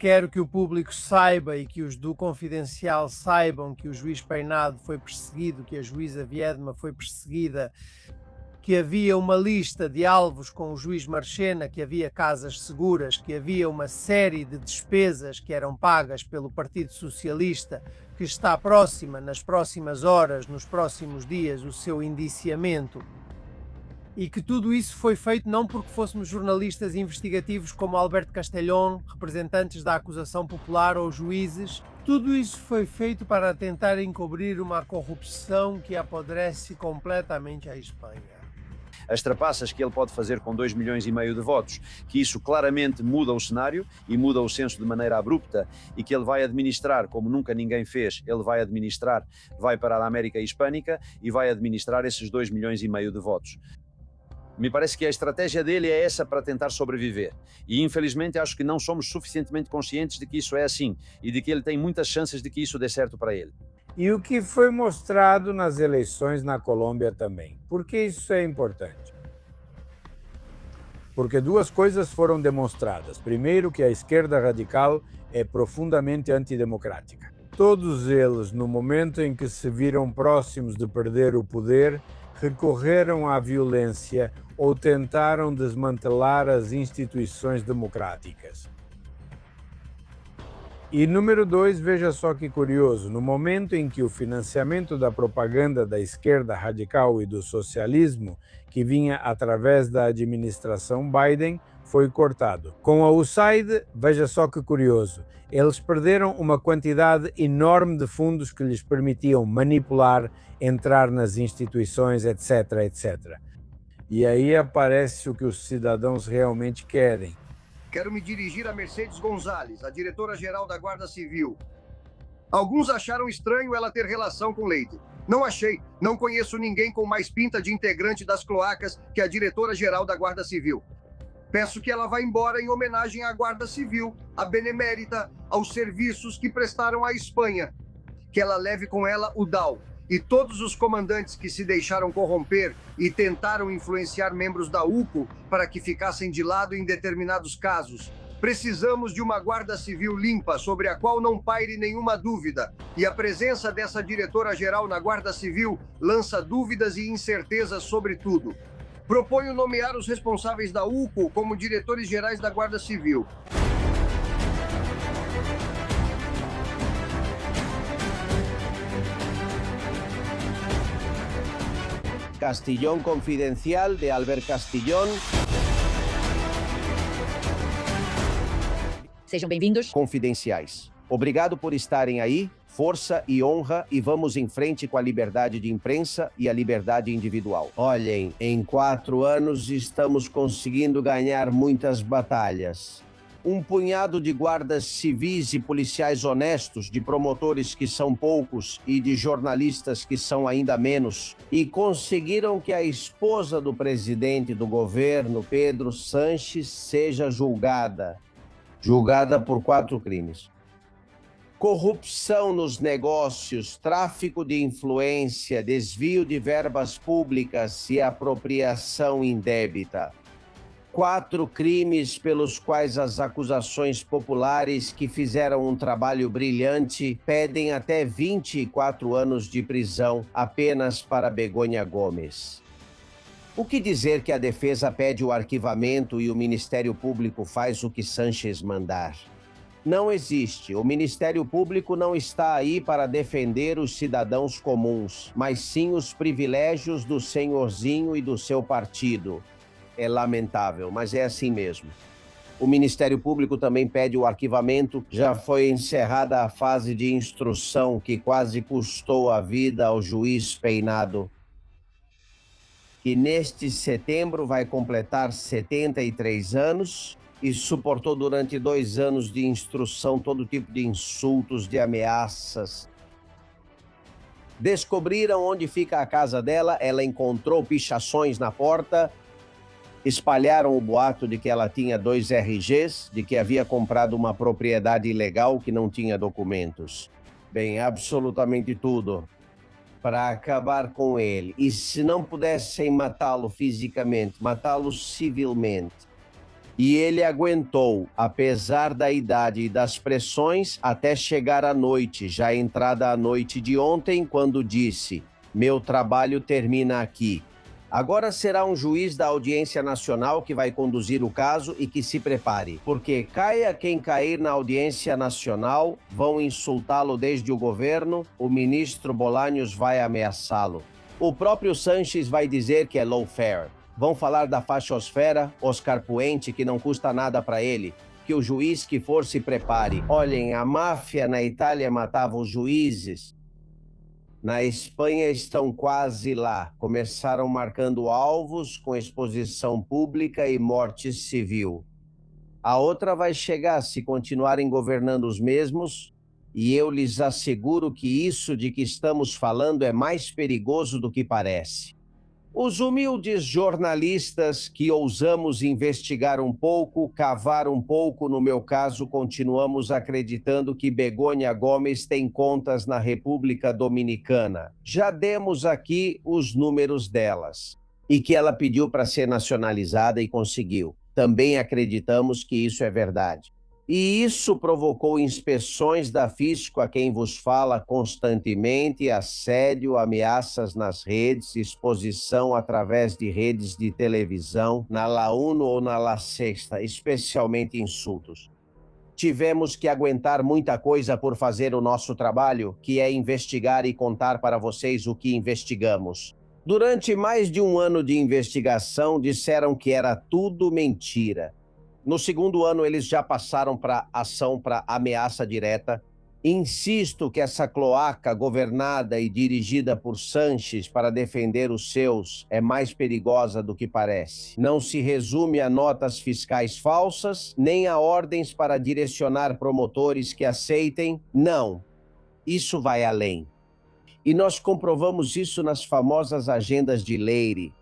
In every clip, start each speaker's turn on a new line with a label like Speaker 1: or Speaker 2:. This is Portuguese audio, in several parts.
Speaker 1: quero que o público saiba e que os do Confidencial saibam que o juiz Peinado foi perseguido, que a juíza Viedma foi perseguida, que havia uma lista de alvos com o juiz Marchena, que havia casas seguras, que havia uma série de despesas que eram pagas pelo Partido Socialista, que está próxima, nas próximas horas, nos próximos dias, o seu indiciamento. E que tudo isso foi feito não porque fôssemos jornalistas investigativos como Alberto Castellón, representantes da acusação popular ou juízes. Tudo isso foi feito para tentar encobrir uma corrupção que apodrece completamente a Espanha.
Speaker 2: As trapaças que ele pode fazer com 2,5 milhões de votos, que isso claramente muda o cenário e muda o censo de maneira abrupta, e que ele vai administrar como nunca ninguém fez, ele vai administrar, vai para a América Hispânica e vai administrar esses 2,5 milhões de votos. Me parece que a estratégia dele é essa para tentar sobreviver. E infelizmente acho que não somos suficientemente conscientes de que isso é assim e de que ele tem muitas chances de que isso dê certo para ele.
Speaker 3: E o que foi mostrado nas eleições na Colômbia também. Por que isso é importante? Porque duas coisas foram demonstradas. Primeiro, que a esquerda radical é profundamente antidemocrática. Todos eles, no momento em que se viram próximos de perder o poder, recorreram à violência ou tentaram desmantelar as instituições democráticas. E número 2, veja só que curioso, no momento em que o financiamento da propaganda da esquerda radical e do socialismo, que vinha através da administração Biden, foi cortado. Com a USAID, veja só que curioso, eles perderam uma quantidade enorme de fundos que lhes permitiam manipular, entrar nas instituições, etc, etc. E aí aparece o que os cidadãos realmente querem.
Speaker 4: Quero me dirigir a Mercedes Gonzalez, a diretora-geral da Guarda Civil. Alguns acharam estranho ela ter relação com Leite. Não achei. Não conheço ninguém com mais pinta de integrante das cloacas que a diretora-geral da Guarda Civil. Peço que ela vá embora em homenagem à Guarda Civil, à Benemérita, aos serviços que prestaram à Espanha. Que ela leve com ela o DAO e todos os comandantes que se deixaram corromper e tentaram influenciar membros da UCO para que ficassem de lado em determinados casos. Precisamos de uma Guarda Civil limpa, sobre a qual não paire nenhuma dúvida. E a presença dessa diretora-geral na Guarda Civil lança dúvidas e incertezas sobre tudo. Proponho nomear os responsáveis da UCO como diretores gerais da Guarda Civil.
Speaker 5: Castillón Confidencial, de Albert Castillón.
Speaker 6: Sejam bem-vindos.
Speaker 5: Confidenciais. Obrigado por estarem aí. Força e honra, e vamos em frente com a liberdade de imprensa e a liberdade individual. Olhem, em 4 anos estamos conseguindo ganhar muitas batalhas. Um punhado de guardas civis e policiais honestos, de promotores que são poucos e de jornalistas que são ainda menos, e conseguiram que a esposa do presidente do governo, Pedro Sánchez, seja julgada por 4 crimes. Corrupção nos negócios, tráfico de influência, desvio de verbas públicas e apropriação indébita. 4 crimes pelos quais as acusações populares, que fizeram um trabalho brilhante, pedem até 24 anos de prisão apenas para Begônia Gomes. O que dizer que a defesa pede o arquivamento e o Ministério Público faz o que Sánchez mandar? Não existe. O Ministério Público não está aí para defender os cidadãos comuns, mas sim os privilégios do senhorzinho e do seu partido. É lamentável, mas é assim mesmo. O Ministério Público também pede o arquivamento. Já foi encerrada a fase de instrução que quase custou a vida ao juiz Peinado, que neste setembro vai completar 73 anos e suportou durante 2 anos de instrução todo tipo de insultos, de ameaças. Descobriram onde fica a casa dela, ela encontrou pichações na porta, espalharam o boato de que ela tinha 2 RGs, de que havia comprado uma propriedade ilegal que não tinha documentos. Bem, absolutamente tudo para acabar com ele. E se não pudessem matá-lo fisicamente, matá-lo civilmente. E ele aguentou, apesar da idade e das pressões, até chegar à noite, já entrada a noite de ontem, quando disse: meu trabalho termina aqui. Agora será um juiz da Audiência Nacional que vai conduzir o caso e que se prepare, porque caia quem cair na Audiência Nacional, vão insultá-lo desde o governo, o ministro Bolanhos vai ameaçá-lo. O próprio Sanches vai dizer que é lawfare. Vão falar da fachosfera, Oscar Puente, que não custa nada para ele. Que o juiz que for se prepare. Olhem, a máfia na Itália matava os juízes. Na Espanha estão quase lá. Começaram marcando alvos com exposição pública e morte civil. A outra vai chegar se continuarem governando os mesmos, e eu lhes asseguro que isso de que estamos falando é mais perigoso do que parece. Os humildes jornalistas que ousamos investigar um pouco, cavar um pouco, no meu caso, continuamos acreditando que Begônia Gomes tem contas na República Dominicana. Já demos aqui os números delas. E que ela pediu para ser nacionalizada e conseguiu. Também acreditamos que isso é verdade. E isso provocou inspeções da Fisco, a quem vos fala constantemente, assédio, ameaças nas redes, exposição através de redes de televisão, na La Uno ou na La Sexta, especialmente insultos. Tivemos que aguentar muita coisa por fazer o nosso trabalho, que é investigar e contar para vocês o que investigamos. Durante mais de um ano de investigação, disseram que era tudo mentira. No segundo ano, eles já passaram para ação para ameaça direta. Insisto que essa cloaca governada e dirigida por Sanches para defender os seus é mais perigosa do que parece. Não se resume a notas fiscais falsas, nem a ordens para direcionar promotores que aceitem. Não, isso vai além. E nós comprovamos isso nas famosas agendas de Leire.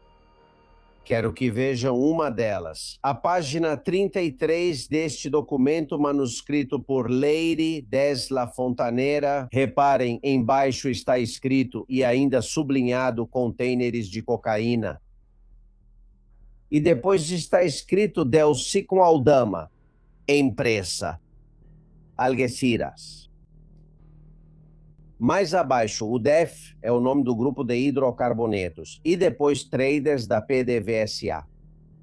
Speaker 5: Quero que vejam uma delas. A página 33 deste documento manuscrito por Leire Desla Fontaneira. Reparem, embaixo está escrito e ainda sublinhado contêineres de cocaína. E depois está escrito Delcy com Aldama. Empresa. Algeciras. Mais abaixo, o DEF é o nome do grupo de hidrocarbonetos. E depois traders da PDVSA,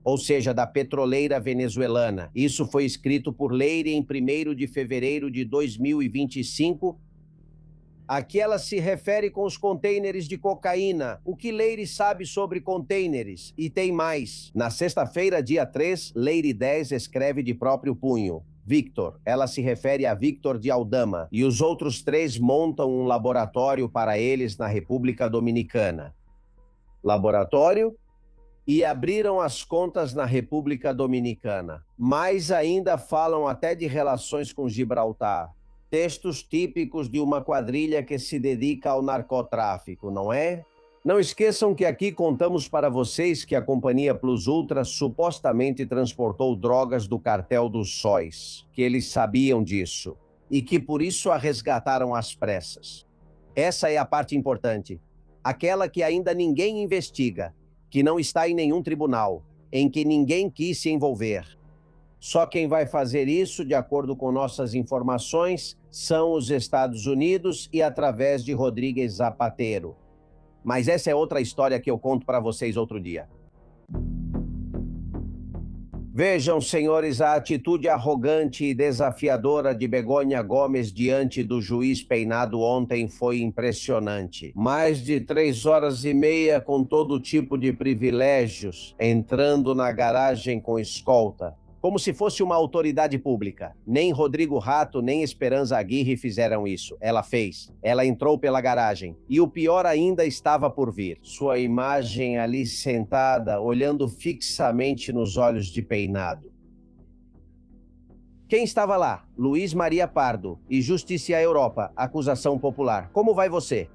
Speaker 5: ou seja, da petroleira venezuelana. Isso foi escrito por Leire em 1º de fevereiro de 2025. Aqui ela se refere com os contêineres de cocaína. O que Leire sabe sobre contêineres? E tem mais. Na sexta-feira, dia 3, Leire 10 escreve de próprio punho. Victor, ela se refere a Victor de Aldama, e os outros 3 montam um laboratório para eles na República Dominicana. Laboratório? E abriram as contas na República Dominicana. Mais ainda falam até de relações com Gibraltar. Textos típicos de uma quadrilha que se dedica ao narcotráfico, não é? Não esqueçam que aqui contamos para vocês que a Companhia Plus Ultra supostamente transportou drogas do cartel dos sóis, que eles sabiam disso, e que por isso a resgataram às pressas. Essa é a parte importante, aquela que ainda ninguém investiga, que não está em nenhum tribunal, em que ninguém quis se envolver. Só quem vai fazer isso, de acordo com nossas informações, são os Estados Unidos e através de Rodríguez Zapatero. Mas essa é outra história que eu conto para vocês outro dia. Vejam, senhores, a atitude arrogante e desafiadora de Begônia Gomes diante do juiz Peinado ontem foi impressionante. Mais de 3 horas e meia com todo tipo de privilégios, entrando na garagem com escolta. Como se fosse uma autoridade pública. Nem Rodrigo Rato, nem Esperanza Aguirre fizeram isso. Ela fez. Ela entrou pela garagem. E o pior ainda estava por vir. Sua imagem ali sentada, olhando fixamente nos olhos de Peinado. Quem estava lá? Luiz Maria Pardo. E Justiça Europa, acusação popular. Como vai você?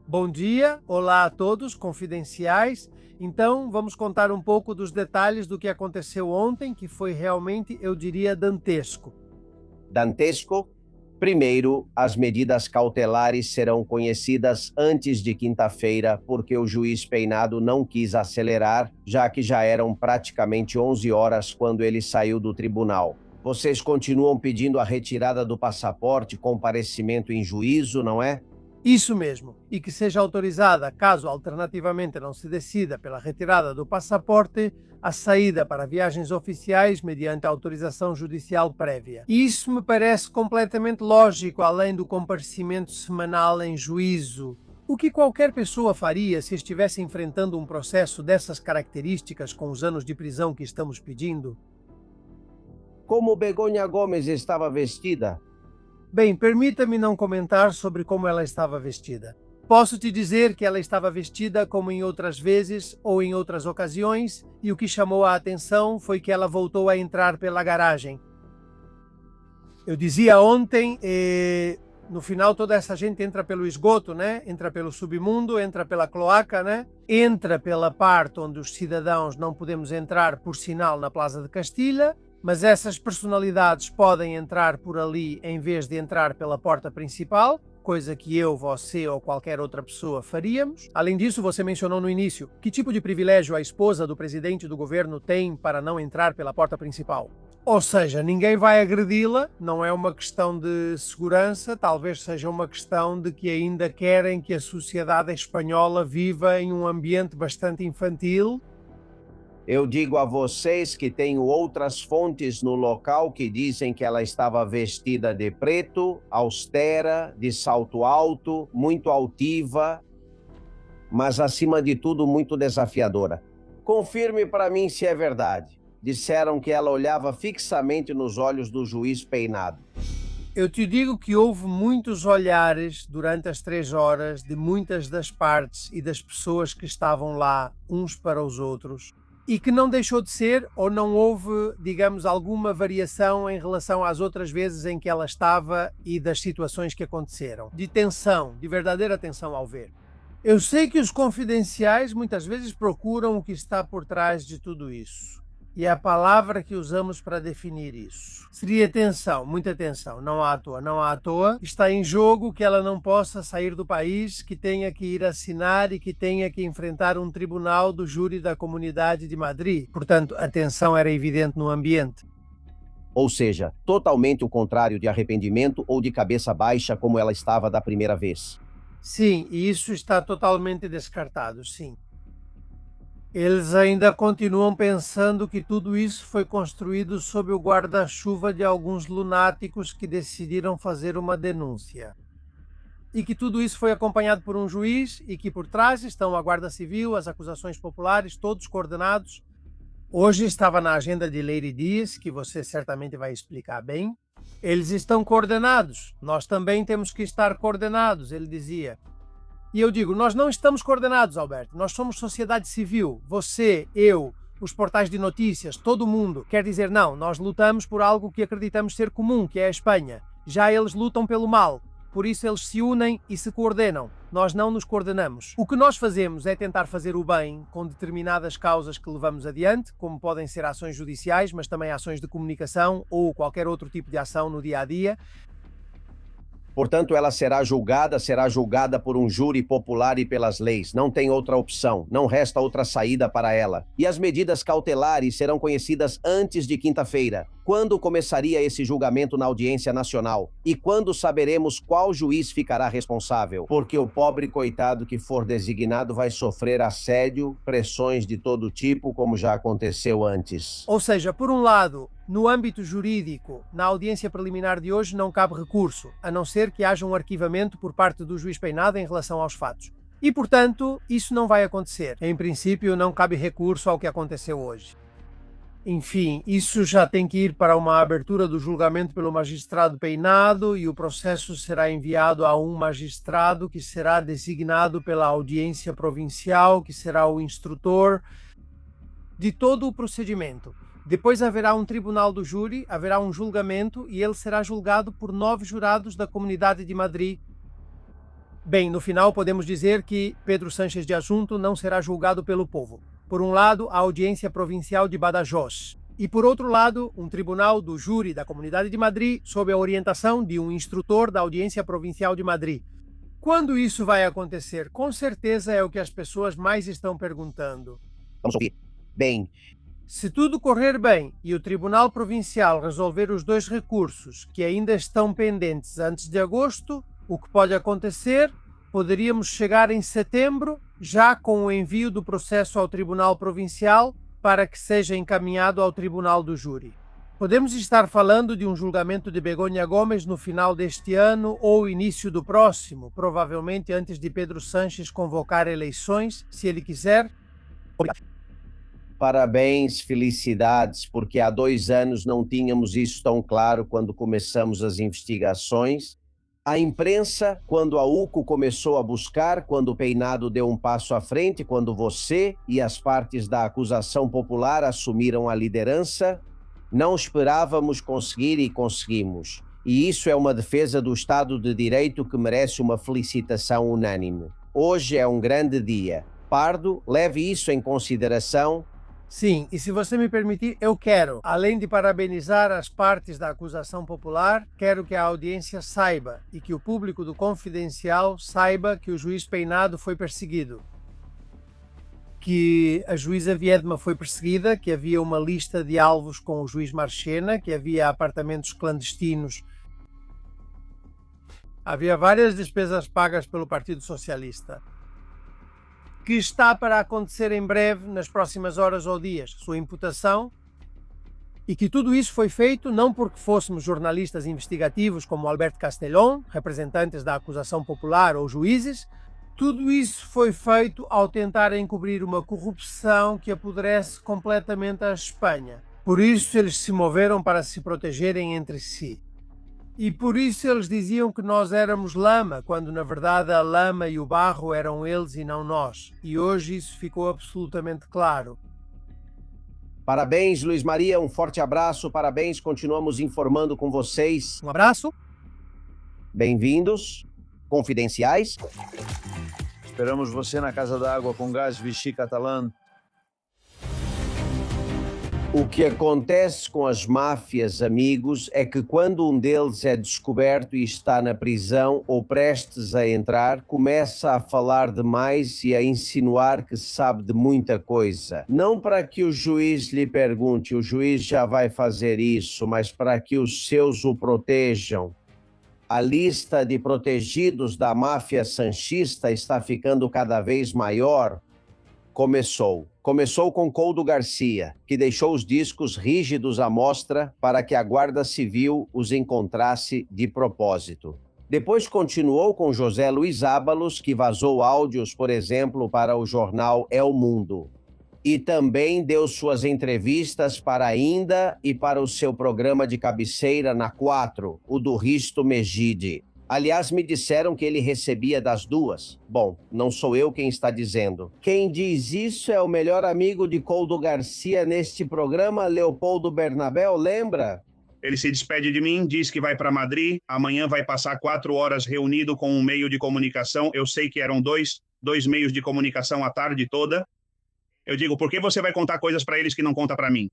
Speaker 1: Bom dia, olá a todos, confidenciais. Então, vamos contar um pouco dos detalhes do que aconteceu ontem, que foi realmente, eu diria, dantesco.
Speaker 5: Dantesco? Primeiro, as medidas cautelares serão conhecidas antes de quinta-feira, porque o juiz Peinado não quis acelerar, já que já eram praticamente 11 horas quando ele saiu do tribunal. Vocês continuam pedindo a retirada do passaporte, comparecimento em juízo, não é?
Speaker 1: Isso mesmo, e que seja autorizada, caso alternativamente não se decida pela retirada do passaporte, a saída para viagens oficiais mediante autorização judicial prévia. Isso me parece completamente lógico, além do comparecimento semanal em juízo. O que qualquer pessoa faria se estivesse enfrentando um processo dessas características com os anos de prisão que estamos pedindo?
Speaker 5: Como Begonha Gomes estava vestida?
Speaker 1: Bem, permita-me não comentar sobre como ela estava vestida. Posso te dizer que ela estava vestida como em outras vezes ou em outras ocasiões, e o que chamou a atenção foi que ela voltou a entrar pela garagem. Eu dizia ontem, no final toda essa gente entra pelo esgoto, né? Entra pelo submundo, entra pela cloaca, né? Entra pela parte onde os cidadãos não podemos entrar, por sinal, na Plaza de Castilha, mas essas personalidades podem entrar por ali em vez de entrar pela porta principal, coisa que eu, você ou qualquer outra pessoa faríamos. Além disso, você mencionou no início, que tipo de privilégio a esposa do presidente do governo tem para não entrar pela porta principal? Ou seja, ninguém vai agredi-la, não é uma questão de segurança, talvez seja uma questão de que ainda querem que a sociedade espanhola viva em um ambiente bastante infantil.
Speaker 5: Eu digo a vocês que tenho outras fontes no local que dizem que ela estava vestida de preto, austera, de salto alto, muito altiva, mas acima de tudo muito desafiadora. Confirme para mim se é verdade. Disseram que ela olhava fixamente nos olhos do juiz Peinado.
Speaker 1: Eu te digo que houve muitos olhares durante as 3 horas de muitas das partes e das pessoas que estavam lá, uns para os outros. E que não deixou de ser, ou não houve, digamos, alguma variação em relação às outras vezes em que ela estava e das situações que aconteceram. De tensão, de verdadeira tensão ao ver. Eu sei que os confidenciais muitas vezes procuram o que está por trás de tudo isso. E a palavra que usamos para definir isso seria tensão, muita tensão, não há à toa, não há à toa. Está em jogo que ela não possa sair do país, que tenha que ir assinar e que tenha que enfrentar um tribunal do júri da Comunidade de Madrid. Portanto, a tensão era evidente no ambiente.
Speaker 5: Ou seja, totalmente o contrário de arrependimento ou de cabeça baixa como ela estava da primeira vez.
Speaker 1: Sim, e isso está totalmente descartado, sim. Eles ainda continuam pensando que tudo isso foi construído sob o guarda-chuva de alguns lunáticos que decidiram fazer uma denúncia. E que tudo isso foi acompanhado por um juiz e que por trás estão a Guarda Civil, as acusações populares, todos coordenados. Hoje estava na agenda de Lady Dias, que você certamente vai explicar bem. Eles estão coordenados, nós também temos que estar coordenados, ele dizia. E eu digo, nós não estamos coordenados, Alberto. Nós somos sociedade civil. Você, eu, os portais de notícias, todo mundo. Quer dizer, não, nós lutamos por algo que acreditamos ser comum, que é a Espanha. Já eles lutam pelo mal. Por isso eles se unem e se coordenam. Nós não nos coordenamos. O que nós fazemos é tentar fazer o bem com determinadas causas que levamos adiante, como podem ser ações judiciais, mas também ações de comunicação ou qualquer outro tipo de ação no dia a dia.
Speaker 5: Portanto, ela será julgada por um júri popular e pelas leis. Não tem outra opção, não resta outra saída para ela. E as medidas cautelares serão conhecidas antes de quinta-feira. Quando começaria esse julgamento na audiência nacional? E quando saberemos qual juiz ficará responsável? Porque o pobre coitado que for designado vai sofrer assédio, pressões de todo tipo, como já aconteceu antes.
Speaker 1: Ou seja, por um lado, no âmbito jurídico, na audiência preliminar de hoje não cabe recurso, a não ser que haja um arquivamento por parte do juiz Peinado em relação aos fatos. E, portanto, isso não vai acontecer. Em princípio, não cabe recurso ao que aconteceu hoje. Enfim, isso já tem que ir para uma abertura do julgamento pelo magistrado Peinado e o processo será enviado a um magistrado que será designado pela audiência provincial, que será o instrutor de todo o procedimento. Depois haverá um tribunal do júri, haverá um julgamento e ele será julgado por 9 jurados da Comunidade de Madrid. Bem, no final podemos dizer que Pedro Sánchez de Ajunto não será julgado pelo povo. Por um lado, a audiência provincial de Badajoz E, por outro lado, um tribunal do júri da Comunidade de Madrid sob a orientação de um instrutor da Audiência Provincial de Madrid. Quando isso vai acontecer? Com certeza é o que as pessoas mais estão perguntando.
Speaker 5: Vamos ouvir. Bem,
Speaker 1: se tudo correr bem e o Tribunal Provincial resolver os 2 recursos que ainda estão pendentes antes de agosto, o que pode acontecer? Poderíamos chegar em setembro, já com o envio do processo ao Tribunal Provincial para que seja encaminhado ao Tribunal do Júri. Podemos estar falando de um julgamento de Begoña Gomes no final deste ano ou início do próximo, provavelmente antes de Pedro Sánchez convocar eleições, se ele quiser.
Speaker 5: Obrigado. Parabéns, felicidades, porque há 2 anos não tínhamos isso tão claro quando começamos as investigações. A imprensa, quando a UCO começou a buscar, quando o Peinado deu um passo à frente, quando você e as partes da acusação popular assumiram a liderança, não esperávamos conseguir e conseguimos. E isso é uma defesa do Estado de Direito que merece uma felicitação unânime. Hoje é um grande dia. Pardo, leve isso em consideração.
Speaker 1: Sim, e se você me permitir, eu quero, além de parabenizar as partes da acusação popular, quero que a audiência saiba e que o público do Confidencial saiba que o juiz Peinado foi perseguido, que a juíza Viedma foi perseguida, que havia uma lista de alvos com o juiz Marchena, que havia apartamentos clandestinos, havia várias despesas pagas pelo Partido Socialista, que está para acontecer em breve, nas próximas horas ou dias, sua imputação, e que tudo isso foi feito não porque fôssemos jornalistas investigativos como Alberto Castellón, representantes da acusação popular ou juízes, tudo isso foi feito ao tentar encobrir uma corrupção que apodrece completamente a Espanha. Por isso eles se moveram para se protegerem entre si. E por isso eles diziam que nós éramos lama, quando na verdade a lama e o barro eram eles e não nós. E hoje isso ficou absolutamente claro.
Speaker 5: Parabéns, Luiz Maria, um forte abraço, parabéns, continuamos informando com vocês.
Speaker 1: Um abraço.
Speaker 5: Bem-vindos, confidenciais.
Speaker 2: Esperamos você na Casa d'Água com Gás Vichy Catalã.
Speaker 5: O que acontece com as máfias, amigos, é que quando um deles é descoberto e está na prisão ou prestes a entrar, começa a falar demais e a insinuar que sabe de muita coisa. Não para que o juiz lhe pergunte, o juiz já vai fazer isso, mas para que os seus o protejam. A lista de protegidos da máfia sanchista está ficando cada vez maior. Começou com Coldo Garcia, que deixou os discos rígidos à mostra para que a Guarda Civil os encontrasse de propósito. Depois continuou com José Luiz Ábalos, que vazou áudios, por exemplo, para o jornal El Mundo. E também deu suas entrevistas para a Inda e para o seu programa de cabeceira na 4, o do Risto Mejide. Aliás, me disseram que ele recebia das 2. Bom, não sou eu quem está dizendo. Quem diz isso é o melhor amigo de Coldo Garcia neste programa, Leopoldo Bernabel, lembra?
Speaker 6: Ele se despede de mim, diz que vai para Madrid, amanhã vai passar 4 horas reunido com um meio de comunicação. Eu sei que eram dois meios de comunicação a tarde toda. Eu digo, por que você vai contar coisas para eles que não conta para mim?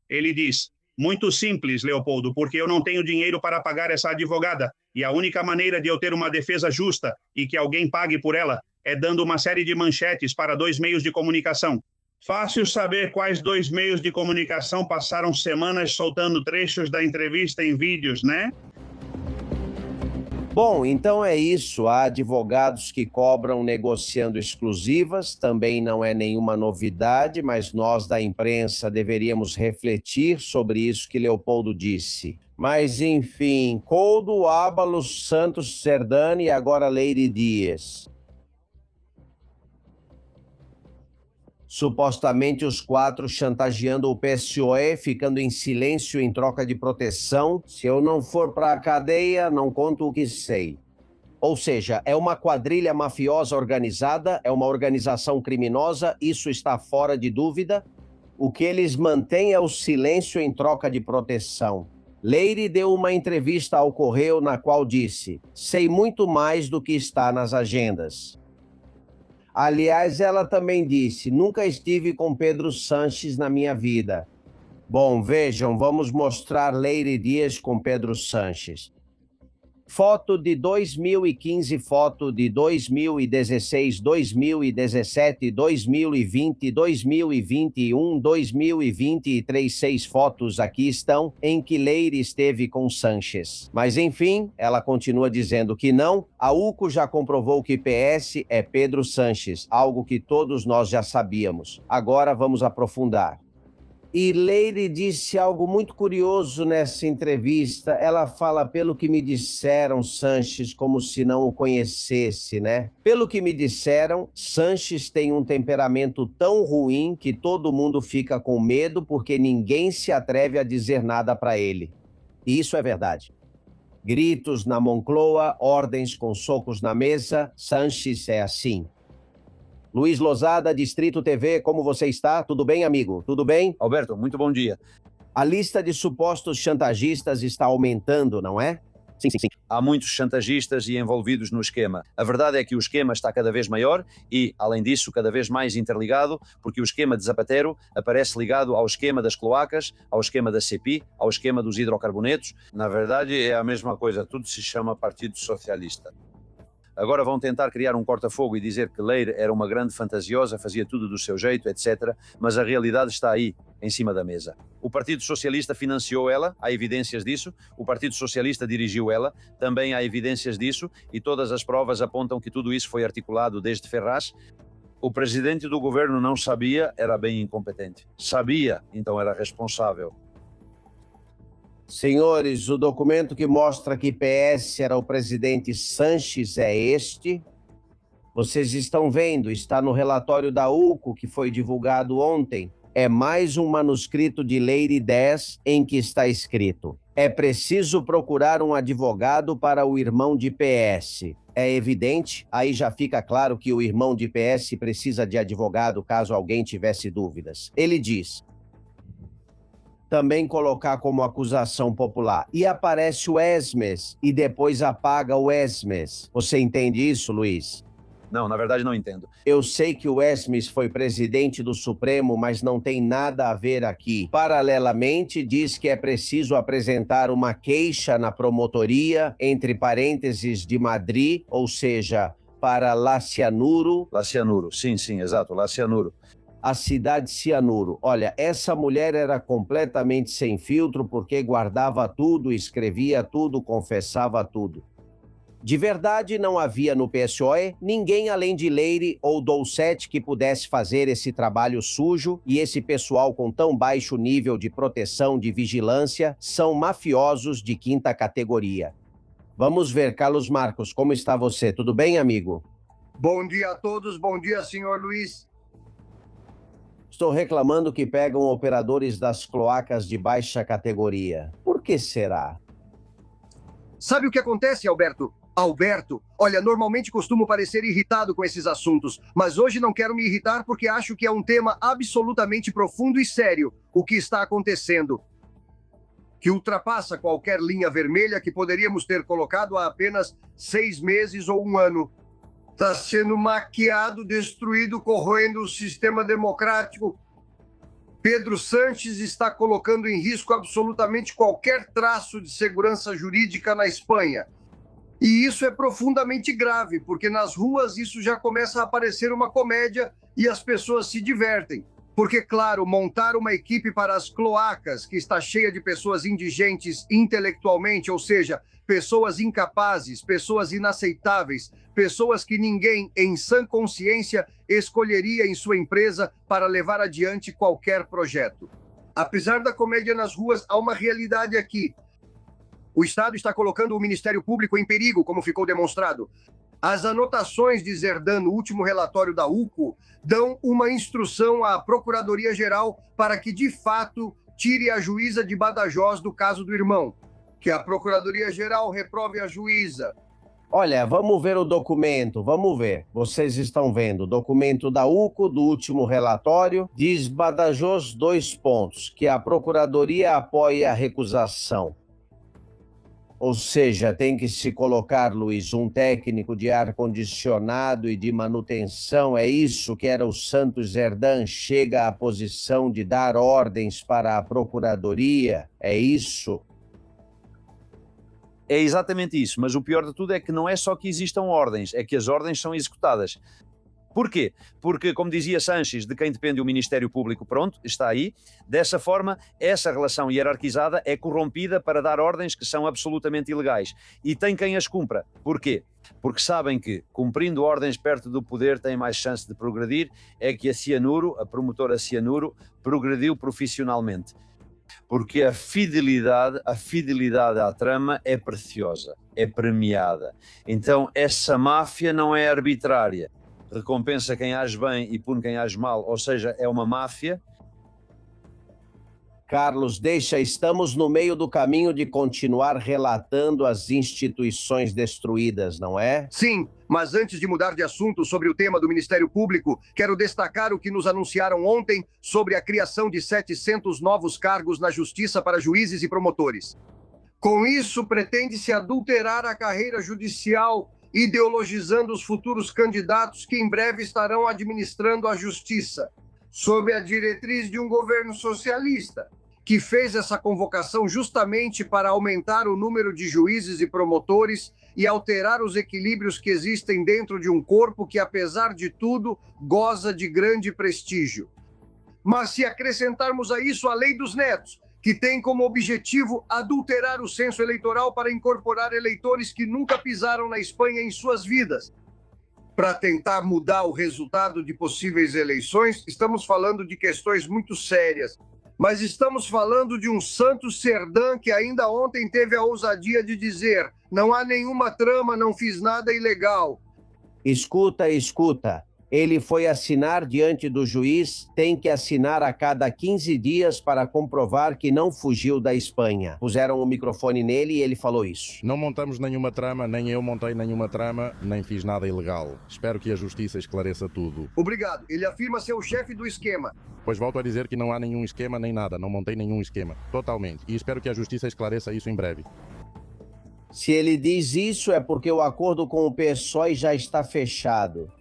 Speaker 6: Ele diz, muito simples, Leopoldo, porque eu não tenho dinheiro para pagar essa advogada. E a única maneira de eu ter uma defesa justa e que alguém pague por ela é dando uma série de manchetes para 2 meios de comunicação. Fácil saber quais 2 meios de comunicação passaram semanas soltando trechos da entrevista em vídeos, né?
Speaker 5: Bom, então é isso. Há advogados que cobram negociando exclusivas, também não é nenhuma novidade, mas nós da imprensa deveríamos refletir sobre isso que Leopoldo disse. Mas, enfim, Coldo, Ábalos, Santos, Serdani e agora Leire Dias. Supostamente os 4 chantageando o PSOE, ficando em silêncio em troca de proteção. Se eu não for para a cadeia, não conto o que sei. Ou seja, é uma quadrilha mafiosa organizada, é uma organização criminosa, isso está fora de dúvida. O que eles mantêm é o silêncio em troca de proteção. Leire deu uma entrevista ao Correio na qual disse: sei muito mais do que está nas agendas. Aliás, ela também disse: nunca estive com Pedro Sánchez na minha vida. Bom, vejam, vamos mostrar Leire Dias com Pedro Sanches. Foto de 2015, foto de 2016, 2017, 2020, 2021, 2023, 6 fotos aqui estão em que Leire esteve com Sanches. Mas enfim, ela continua dizendo que não. A UCO já comprovou que PS é Pedro Sanches, algo que todos nós já sabíamos. Agora vamos aprofundar. E Leire disse algo muito curioso nessa entrevista. Ela fala, pelo que me disseram, Sanches, como se não o conhecesse, né? Pelo que me disseram, Sanches tem um temperamento tão ruim que todo mundo fica com medo porque ninguém se atreve a dizer nada para ele. E isso é verdade. Gritos na Moncloa, ordens com socos na mesa, Sanches é assim. Luiz Lozada, Distrito TV, como você está? Tudo bem, amigo? Tudo bem?
Speaker 2: Alberto, muito bom dia.
Speaker 5: A lista de supostos chantagistas está aumentando, não é?
Speaker 2: Sim. Há muitos chantagistas e envolvidos no esquema. A verdade é que o esquema está cada vez maior e, além disso, cada vez mais interligado, porque o esquema de Zapatero aparece ligado ao esquema das cloacas, ao esquema da CPI, ao esquema dos hidrocarbonetos. Na verdade, é a mesma coisa, tudo se chama Partido Socialista. Agora vão tentar criar um corta-fogo e dizer que Leire era uma grande fantasiosa, fazia tudo do seu jeito, etc. Mas a realidade está aí, em cima da mesa. O Partido Socialista financiou ela, há evidências disso. O Partido Socialista dirigiu ela, também há evidências disso. E todas as provas apontam que tudo isso foi articulado desde Ferraz. O presidente do governo não sabia, era bem incompetente. Sabia, então era responsável.
Speaker 5: Senhores, o documento que mostra que PS era o presidente Sanches é este. Vocês estão vendo, está no relatório da UCO, que foi divulgado ontem. É mais um manuscrito de Leire 10 em que está escrito: é preciso procurar um advogado para o irmão de PS. É evidente, aí já fica claro que o irmão de PS precisa de advogado caso alguém tivesse dúvidas. Ele diz: também colocar como acusação popular. E aparece o Esmes e depois apaga o Esmes. Você entende isso, Luiz?
Speaker 2: Não, na verdade não entendo.
Speaker 5: Eu sei que o Esmes foi presidente do Supremo, mas não tem nada a ver aqui. Paralelamente, diz que é preciso apresentar uma queixa na promotoria, entre parênteses, de Madrid, ou seja, para Lacianuro.
Speaker 2: Lacianuro, sim, exato, Lacianuro.
Speaker 5: A cidade Cianuro. Olha, essa mulher era completamente sem filtro porque guardava tudo, escrevia tudo, confessava tudo. De verdade, não havia no PSOE ninguém além de Leire ou Doucette que pudesse fazer esse trabalho sujo, e esse pessoal com tão baixo nível de proteção, de vigilância, são mafiosos de quinta categoria. Vamos ver, Carlos Marcos, como está você? Tudo bem, amigo?
Speaker 4: Bom dia a todos, bom dia, senhor Luiz.
Speaker 5: Estou reclamando que pegam operadores das cloacas de baixa categoria. Por que será?
Speaker 4: Sabe o que acontece, Alberto? Olha, normalmente costumo parecer irritado com esses assuntos, mas hoje não quero me irritar porque acho que é um tema absolutamente profundo e sério o que está acontecendo, que ultrapassa qualquer linha vermelha que poderíamos ter colocado há apenas 6 meses ou 1 ano. Está sendo maquiado, destruído, corroendo o sistema democrático. Pedro Sanches está colocando em risco absolutamente qualquer traço de segurança jurídica na Espanha. E isso é profundamente grave, porque nas ruas isso já começa a parecer uma comédia e as pessoas se divertem. Porque, claro, montar uma equipe para as cloacas, que está cheia de pessoas indigentes intelectualmente, ou seja, pessoas incapazes, pessoas inaceitáveis, pessoas que ninguém, em sã consciência, escolheria em sua empresa para levar adiante qualquer projeto. Apesar da comédia nas ruas, há uma realidade aqui. O Estado está colocando o Ministério Público em perigo, como ficou demonstrado. As anotações de Zerdan no último relatório da UCO dão uma instrução à Procuradoria-Geral para que, de fato, tire a juíza de Badajoz do caso do irmão. Que a Procuradoria-Geral reprove a juíza.
Speaker 5: Olha, vamos ver o documento, vamos ver. Vocês estão vendo o documento da UCO, do último relatório, diz Badajoz 2 pontos, que a Procuradoria apoia a recusação. Ou seja, tem que se colocar, Luiz, um técnico de ar-condicionado e de manutenção. É isso que era o Santos Herdan, chega à posição de dar ordens para a Procuradoria. É isso?
Speaker 2: É exatamente isso, mas o pior de tudo é que não é só que existam ordens, é que as ordens são executadas. Porquê? Porque, como dizia Sanches, de quem depende o Ministério Público, pronto, está aí. Dessa forma, essa relação hierarquizada é corrompida para dar ordens que são absolutamente ilegais. E tem quem as cumpra. Porquê? Porque sabem que, cumprindo ordens perto do poder, têm mais chance de progredir. É que a Cianuro, a promotora Cianuro, progrediu profissionalmente. Porque a fidelidade à trama é preciosa, é premiada. Então, essa máfia não é arbitrária. Recompensa quem age bem e pune quem age mal, ou seja, é uma máfia.
Speaker 5: Carlos, estamos no meio do caminho de continuar relatando as instituições destruídas, não é?
Speaker 4: Sim, mas antes de mudar de assunto sobre o tema do Ministério Público, quero destacar o que nos anunciaram ontem sobre a criação de 700 novos cargos na Justiça para juízes e promotores. Com isso, pretende-se adulterar a carreira judicial, ideologizando os futuros candidatos que em breve estarão administrando a justiça, sob a diretriz de um governo socialista, que fez essa convocação justamente para aumentar o número de juízes e promotores e alterar os equilíbrios que existem dentro de um corpo que, apesar de tudo, goza de grande prestígio. Mas se acrescentarmos a isso a Lei dos Netos, que tem como objetivo adulterar o censo eleitoral para incorporar eleitores que nunca pisaram na Espanha em suas vidas, para tentar mudar o resultado de possíveis eleições, estamos falando de questões muito sérias. Mas estamos falando de um Santos Herdan que ainda ontem teve a ousadia de dizer: não há nenhuma trama, não fiz nada ilegal.
Speaker 5: Escuta. Ele foi assinar diante do juiz, tem que assinar a cada 15 dias para comprovar que não fugiu da Espanha. Puseram o microfone nele e ele falou isso.
Speaker 7: Não montamos nenhuma trama, nem eu montei nenhuma trama, nem fiz nada ilegal. Espero que a justiça esclareça tudo.
Speaker 4: Obrigado. Ele afirma ser o chefe do esquema.
Speaker 7: Pois volto a dizer que não há nenhum esquema nem nada, não montei nenhum esquema. Totalmente. E espero que a justiça esclareça isso em breve.
Speaker 5: Se ele diz isso é porque o acordo com o PSOE já está fechado.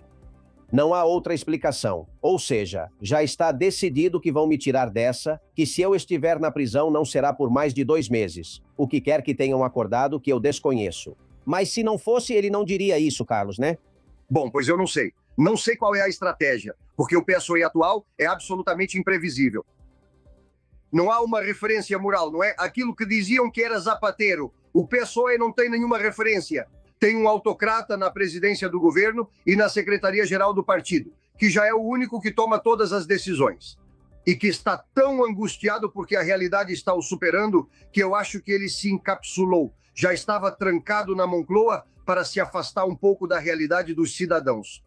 Speaker 5: Não há outra explicação. Ou seja, já está decidido que vão me tirar dessa, que se eu estiver na prisão não será por mais de 2 meses. O que quer que tenham acordado que eu desconheço. Mas se não fosse, ele não diria isso, Carlos, né?
Speaker 4: Bom, pois eu não sei. Não sei qual é a estratégia, porque o PSOE atual é absolutamente imprevisível. Não há uma referência moral, não é? Aquilo que diziam que era Zapatero. O PSOE não tem nenhuma referência. Tem um autocrata na presidência do governo e na secretaria-geral do partido, que já é o único que toma todas as decisões. E que está tão angustiado porque a realidade está o superando, que eu acho que ele se encapsulou. Já estava trancado na Moncloa para se afastar um pouco da realidade dos cidadãos.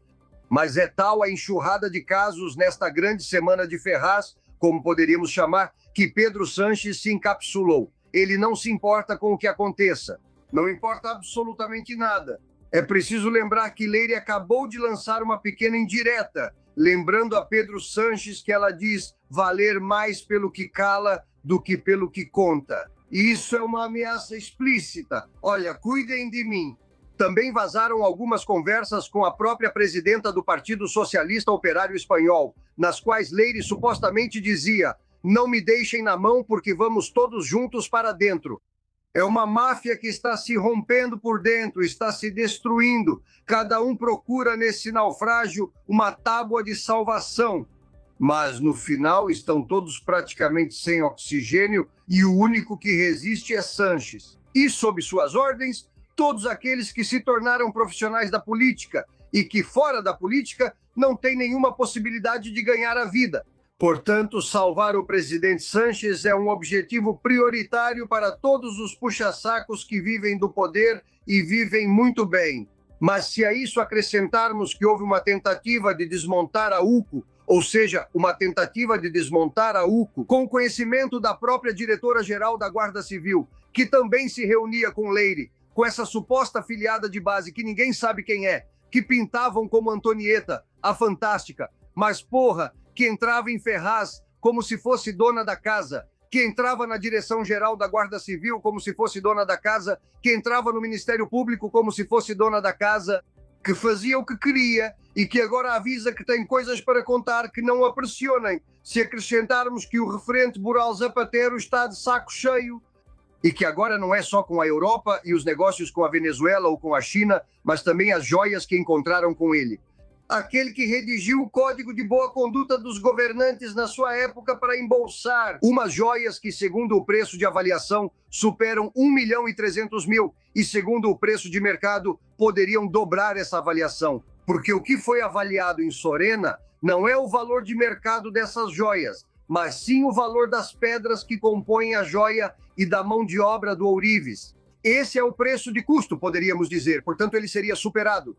Speaker 4: Mas é tal a enxurrada de casos nesta grande semana de Ferraz, como poderíamos chamar, que Pedro Sanches se encapsulou. Ele não se importa com o que aconteça. Não importa absolutamente nada. É preciso lembrar que Leire acabou de lançar uma pequena indireta, lembrando a Pedro Sanches que ela diz valer mais pelo que cala do que pelo que conta. E isso é uma ameaça explícita. Olha, cuidem de mim. Também vazaram algumas conversas com a própria presidenta do Partido Socialista Operário Espanhol, nas quais Leire supostamente dizia: não me deixem na mão porque vamos todos juntos para dentro. É uma máfia que está se rompendo por dentro, está se destruindo. Cada um procura nesse naufrágio uma tábua de salvação. Mas no final estão todos praticamente sem oxigênio e o único que resiste é Sanches. E sob suas ordens, todos aqueles que se tornaram profissionais da política e que fora da política não têm nenhuma possibilidade de ganhar a vida. Portanto, salvar o presidente Sanches é um objetivo prioritário para todos os puxa-sacos que vivem do poder e vivem muito bem. Mas se a isso acrescentarmos que houve uma tentativa de desmontar a UCO, ou seja, uma tentativa de desmontar a UCO, com conhecimento da própria diretora-geral da Guarda Civil, que também se reunia com Leire, com essa suposta afiliada de base que ninguém sabe quem é, que pintavam como Antonieta, a fantástica, mas porra, que entrava em Ferraz como se fosse dona da casa, que entrava na direção-geral da Guarda Civil como se fosse dona da casa, que entrava no Ministério Público como se fosse dona da casa, que fazia o que queria e que agora avisa que tem coisas para contar que não a pressionem, se acrescentarmos que o referente Boral Zapatero está de saco cheio e que agora não é só com a Europa e os negócios com a Venezuela ou com a China, mas também as joias que encontraram com ele. Aquele que redigiu o Código de Boa Conduta dos governantes na sua época para embolsar umas joias que, segundo o preço de avaliação, superam 1.300.000 e, segundo o preço de mercado, poderiam dobrar essa avaliação. Porque o que foi avaliado em Sorena não é o valor de mercado dessas joias, mas sim o valor das pedras que compõem a joia e da mão de obra do ourives. Esse é o preço de custo, poderíamos dizer, portanto ele seria superado.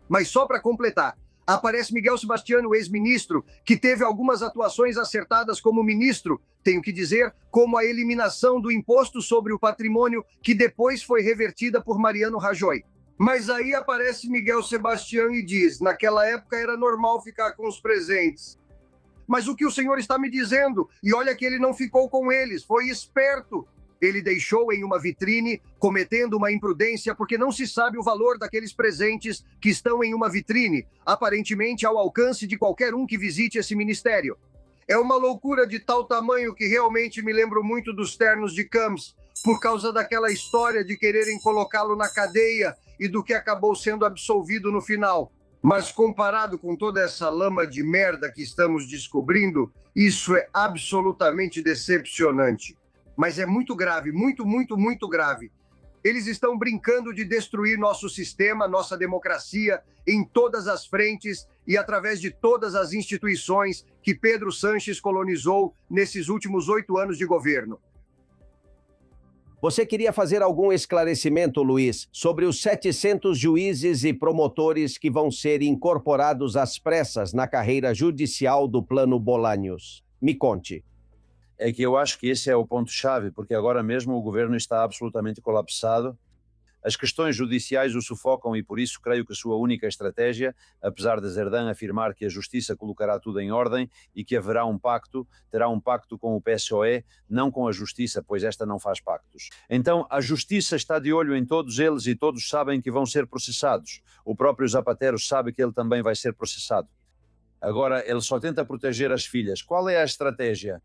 Speaker 4: Mas só para completar, aparece Miguel Sebastiano, ex-ministro, que teve algumas atuações acertadas como ministro, tenho que dizer, como a eliminação do imposto sobre o patrimônio, que depois foi revertida por Mariano Rajoy. Mas aí aparece Miguel Sebastiano e diz, naquela época era normal ficar com os presentes. Mas o que o senhor está me dizendo? E olha que ele não ficou com eles, foi esperto. Ele deixou em uma vitrine, cometendo uma imprudência, porque não se sabe o valor daqueles presentes que estão em uma vitrine, aparentemente ao alcance de qualquer um que visite esse ministério. É uma loucura de tal tamanho que realmente me lembro muito dos ternos de Camps, por causa daquela história de quererem colocá-lo na cadeia e do que acabou sendo absolvido no final. Mas comparado com toda essa lama de merda que estamos descobrindo, isso é absolutamente decepcionante. Mas é muito grave, muito, muito, muito grave. Eles estão brincando de destruir nosso sistema, nossa democracia, em todas as frentes e através de todas as instituições que Pedro Sanches colonizou nesses últimos 8 anos de governo.
Speaker 5: Você queria fazer algum esclarecimento, Luiz, sobre os 700 juízes e promotores que vão ser incorporados às pressas na carreira judicial do Plano Bolanhos? Me conte.
Speaker 2: É que eu acho que esse é o ponto-chave, porque agora mesmo o governo está absolutamente colapsado. As questões judiciais o sufocam e por isso creio que a sua única estratégia, apesar de Zerdan afirmar que a justiça colocará tudo em ordem e que haverá um pacto, terá um pacto com o PSOE, não com a justiça, pois esta não faz pactos. Então a justiça está de olho em todos eles e todos sabem que vão ser processados. O próprio Zapatero sabe que ele também vai ser processado. Agora ele só tenta proteger as filhas. Qual é a estratégia?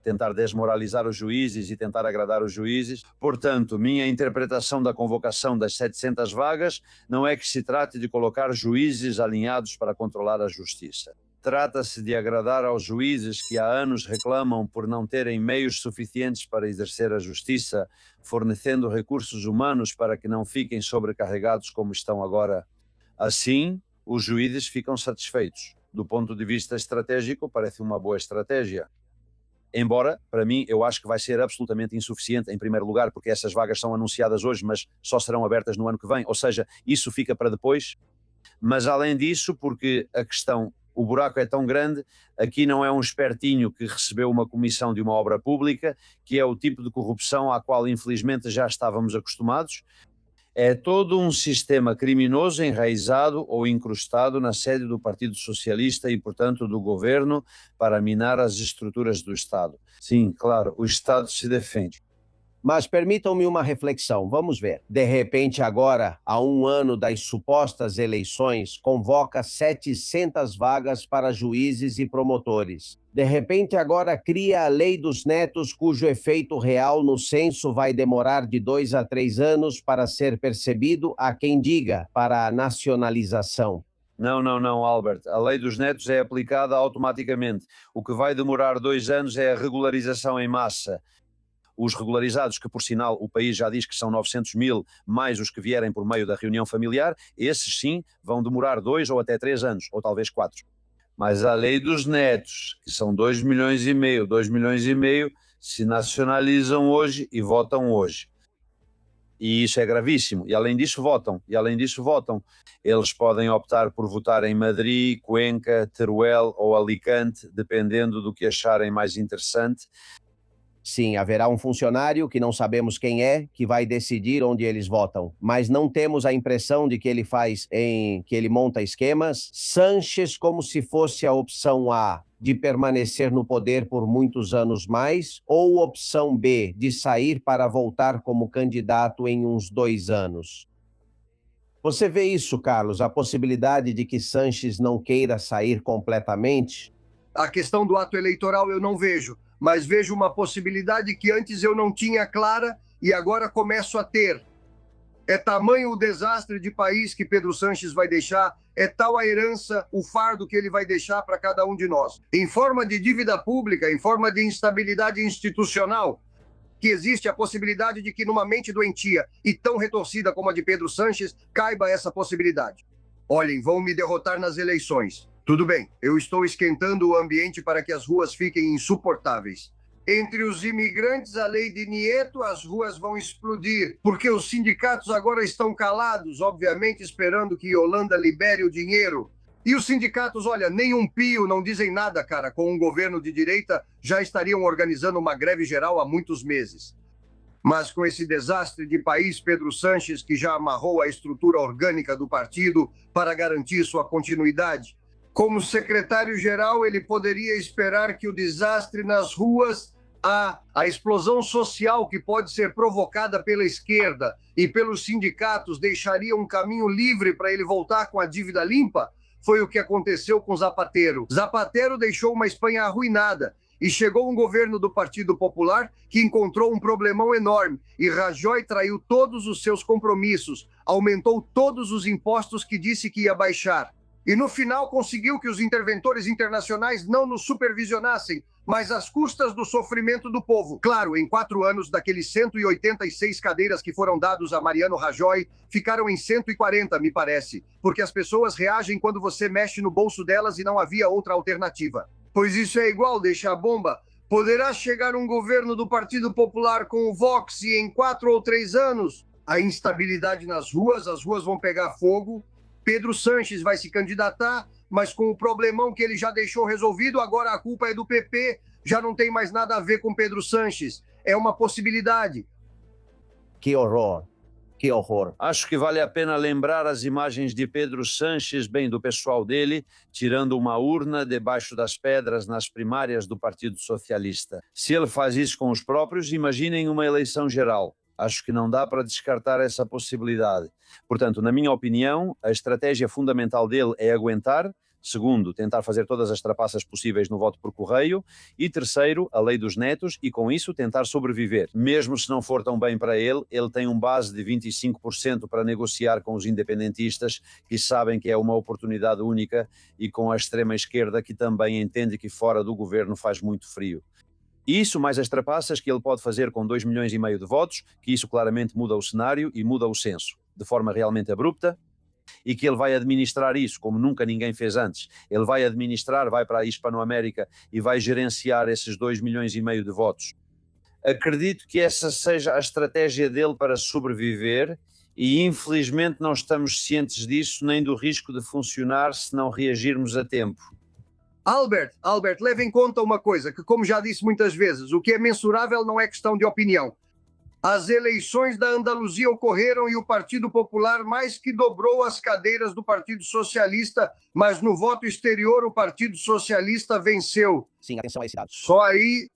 Speaker 2: Tentar desmoralizar os juízes e tentar agradar os juízes. Portanto, minha interpretação da convocação das 700 vagas não é que se trate de colocar juízes alinhados para controlar a justiça. Trata-se de agradar aos juízes que há anos reclamam por não terem meios suficientes para exercer a justiça, fornecendo recursos humanos para que não fiquem sobrecarregados como estão agora. Assim, os juízes ficam satisfeitos. Do ponto de vista estratégico, parece uma boa estratégia. Embora, para mim, eu acho que vai ser absolutamente insuficiente, em primeiro lugar, porque essas vagas são anunciadas hoje, mas só serão abertas no ano que vem, ou seja, isso fica para depois. Mas além disso, porque a questão, o buraco é tão grande, aqui não é um espertinho que recebeu uma comissão de uma obra pública, que é o tipo de corrupção à qual infelizmente já estávamos acostumados. É todo um sistema criminoso enraizado ou incrustado na sede do Partido Socialista e, portanto, do governo para minar as estruturas do Estado. Sim, claro, o Estado se defende.
Speaker 5: Mas permitam-me uma reflexão, vamos ver. De repente agora, há um ano das supostas eleições, convoca 700 vagas para juízes e promotores. De repente agora cria a lei dos netos, cujo efeito real no censo vai demorar de 2 a 3 anos para ser percebido, há quem diga, para a nacionalização.
Speaker 2: Não, Albert. A lei dos netos é aplicada automaticamente. O que vai demorar 2 anos é a regularização em massa. Os regularizados, que por sinal o país já diz que são 900 mil, mais os que vierem por meio da reunião familiar, esses sim vão demorar 2 ou até 3 anos, ou talvez 4. Mas a lei dos netos, que são 2 milhões e meio, se nacionalizam hoje e votam hoje. E isso é gravíssimo. E além disso votam. Eles podem optar por votar em Madrid, Cuenca, Teruel ou Alicante, dependendo do que acharem mais interessante.
Speaker 5: Sim, haverá um funcionário, que não sabemos quem é, que vai decidir onde eles votam. Mas não temos a impressão de que ele monta esquemas. Sanches como se fosse a opção A. de permanecer no poder por muitos anos mais, ou opção B, de sair para voltar como candidato em uns 2 anos? Você vê isso, Carlos, a possibilidade de que Sanches não queira sair completamente?
Speaker 4: A questão do ato eleitoral eu não vejo, mas vejo uma possibilidade que antes eu não tinha clara e agora começo a ter. É tamanho o desastre de país que Pedro Sanches vai deixar, é tal a herança, o fardo que ele vai deixar para cada um de nós. Em forma de dívida pública, em forma de instabilidade institucional, que existe a possibilidade de que numa mente doentia e tão retorcida como a de Pedro Sanches, caiba essa possibilidade. Olhem, vão me derrotar nas eleições. Tudo bem, eu estou esquentando o ambiente para que as ruas fiquem insuportáveis. Entre os imigrantes, a lei de Nieto, as ruas vão explodir, porque os sindicatos agora estão calados, obviamente esperando que Yolanda libere o dinheiro. E os sindicatos, olha, nem um pio, não dizem nada, cara. Com um governo de direita, já estariam organizando uma greve geral há muitos meses. Mas com esse desastre de país, Pedro Sanches, que já amarrou a estrutura orgânica do partido para garantir sua continuidade, como secretário-geral, ele poderia esperar que o desastre nas ruas, a explosão social que pode ser provocada pela esquerda e pelos sindicatos deixaria um caminho livre para ele voltar com a dívida limpa? Foi o que aconteceu com Zapatero. Zapatero deixou uma Espanha arruinada e chegou um governo do Partido Popular que encontrou um problemão enorme e Rajoy traiu todos os seus compromissos, aumentou todos os impostos que disse que ia baixar. E no final conseguiu que os interventores internacionais não nos supervisionassem, mas às custas do sofrimento do povo. Claro, em 4 anos, daqueles 186 cadeiras que foram dados a Mariano Rajoy, ficaram em 140, me parece, porque as pessoas reagem quando você mexe no bolso delas e não havia outra alternativa. Pois isso é igual deixar bomba. Poderá chegar um governo do Partido Popular com o Vox e em 4 ou 3 anos, a instabilidade nas ruas, as ruas vão pegar fogo, Pedro Sanches vai se candidatar, mas com o problemão que ele já deixou resolvido, agora a culpa é do PP, já não tem mais nada a ver com Pedro Sanches. É uma possibilidade.
Speaker 5: Que horror, que horror.
Speaker 2: Acho que vale a pena lembrar as imagens de Pedro Sanches, bem do pessoal dele, tirando uma urna debaixo das pedras nas primárias do Partido Socialista. Se ele faz isso com os próprios, imaginem uma eleição geral. Acho que não dá para descartar essa possibilidade. Portanto, na minha opinião, a estratégia fundamental dele é aguentar. Segundo, tentar fazer todas as trapaças possíveis no voto por correio. E terceiro, a lei dos netos e com isso tentar sobreviver. Mesmo se não for tão bem para ele, ele tem um base de 25% para negociar com os independentistas que sabem que é uma oportunidade única e com a extrema-esquerda que também entende que fora do governo faz muito frio. Isso mais as trapaças que ele pode fazer com 2,5 milhões de votos, que isso claramente muda o cenário e muda o censo, de forma realmente abrupta, e que ele vai administrar isso como nunca ninguém fez antes. Ele vai administrar, vai para a Hispanoamérica e vai gerenciar esses 2,5 milhões de votos. Acredito que essa seja a estratégia dele para sobreviver e infelizmente não estamos cientes disso nem do risco de funcionar se não reagirmos a tempo.
Speaker 4: Albert, leve em conta uma coisa, que como já disse muitas vezes, o que é mensurável não é questão de opinião. As eleições da Andaluzia ocorreram e o Partido Popular mais que dobrou as cadeiras do Partido Socialista, mas no voto exterior o Partido Socialista venceu.
Speaker 5: Sim, atenção a esse dado.
Speaker 4: Só aí...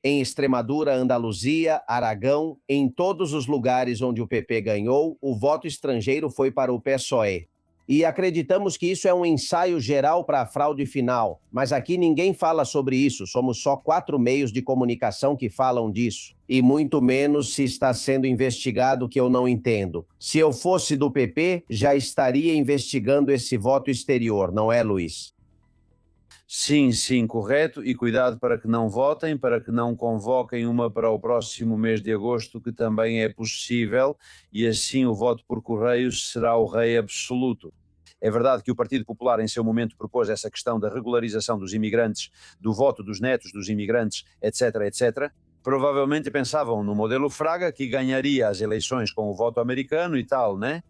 Speaker 5: Em Extremadura, Andaluzia, Aragão, em todos os lugares onde o PP ganhou, o voto estrangeiro foi para o PSOE. E acreditamos que isso é um ensaio geral para a fraude final. Mas aqui ninguém fala sobre isso, somos só 4 meios de comunicação que falam disso. E muito menos se está sendo investigado, que eu não entendo. Se eu fosse do PP, já estaria investigando esse voto exterior, não é, Luiz?
Speaker 2: Sim, correto. E cuidado para que não votem, para que não convoquem uma para o próximo mês de agosto, que também é possível, e assim o voto por correio será o rei absoluto. É verdade que o Partido Popular, em seu momento, propôs essa questão da regularização dos imigrantes, do voto dos netos dos imigrantes, etc. Provavelmente pensavam no modelo Fraga, que ganharia as eleições com o voto americano e tal, né?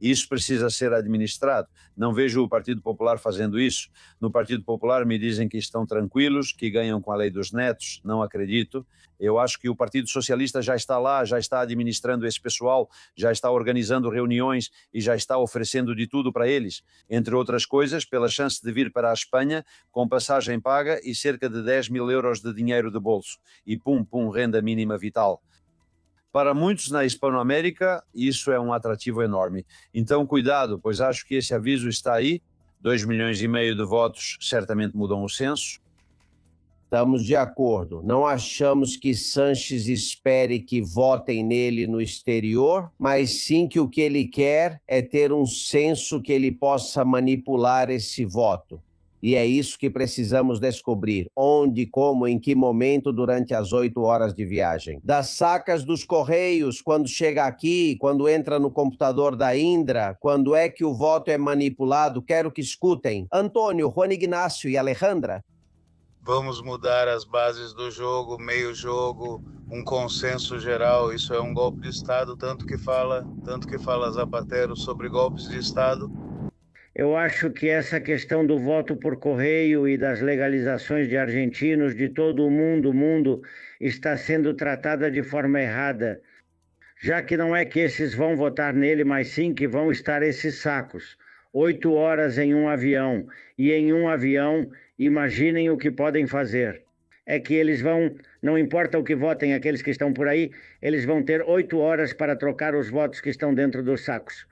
Speaker 2: Isso precisa ser administrado. Não vejo o Partido Popular fazendo isso. No Partido Popular me dizem que estão tranquilos, que ganham com a lei dos netos. Não acredito. Eu acho que o Partido Socialista já está lá, já está administrando esse pessoal, já está organizando reuniões e já está oferecendo de tudo para eles. Entre outras coisas, pela chance de vir para a Espanha com passagem paga e cerca de 10 mil euros de dinheiro de bolso. E pum, renda mínima vital. Para muitos na Hispanoamérica, isso é um atrativo enorme. Então, cuidado, pois acho que esse aviso está aí. 2,5 milhões de votos certamente mudam o censo.
Speaker 5: Estamos de acordo. Não achamos que Sanches espere que votem nele no exterior, mas sim que o que ele quer é ter um censo que ele possa manipular esse voto. E é isso que precisamos descobrir. Onde, como, em que momento durante as 8 horas de viagem. Das sacas dos Correios, quando chega aqui, quando entra no computador da Indra, quando é que o voto é manipulado, quero que escutem. Antônio, Juan Ignácio e Alejandra.
Speaker 8: Vamos mudar as bases do jogo, meio jogo, um consenso geral. Isso é um golpe de Estado, tanto que fala Zapatero sobre golpes de Estado.
Speaker 9: Eu acho que essa questão do voto por correio e das legalizações de argentinos de todo o mundo está sendo tratada de forma errada, já que não é que esses vão votar nele, mas sim que vão estar esses sacos. 8 horas em um avião, e em um avião, imaginem o que podem fazer. É que eles vão, não importa o que votem aqueles que estão por aí, eles vão ter 8 horas para trocar os votos que estão dentro dos sacos.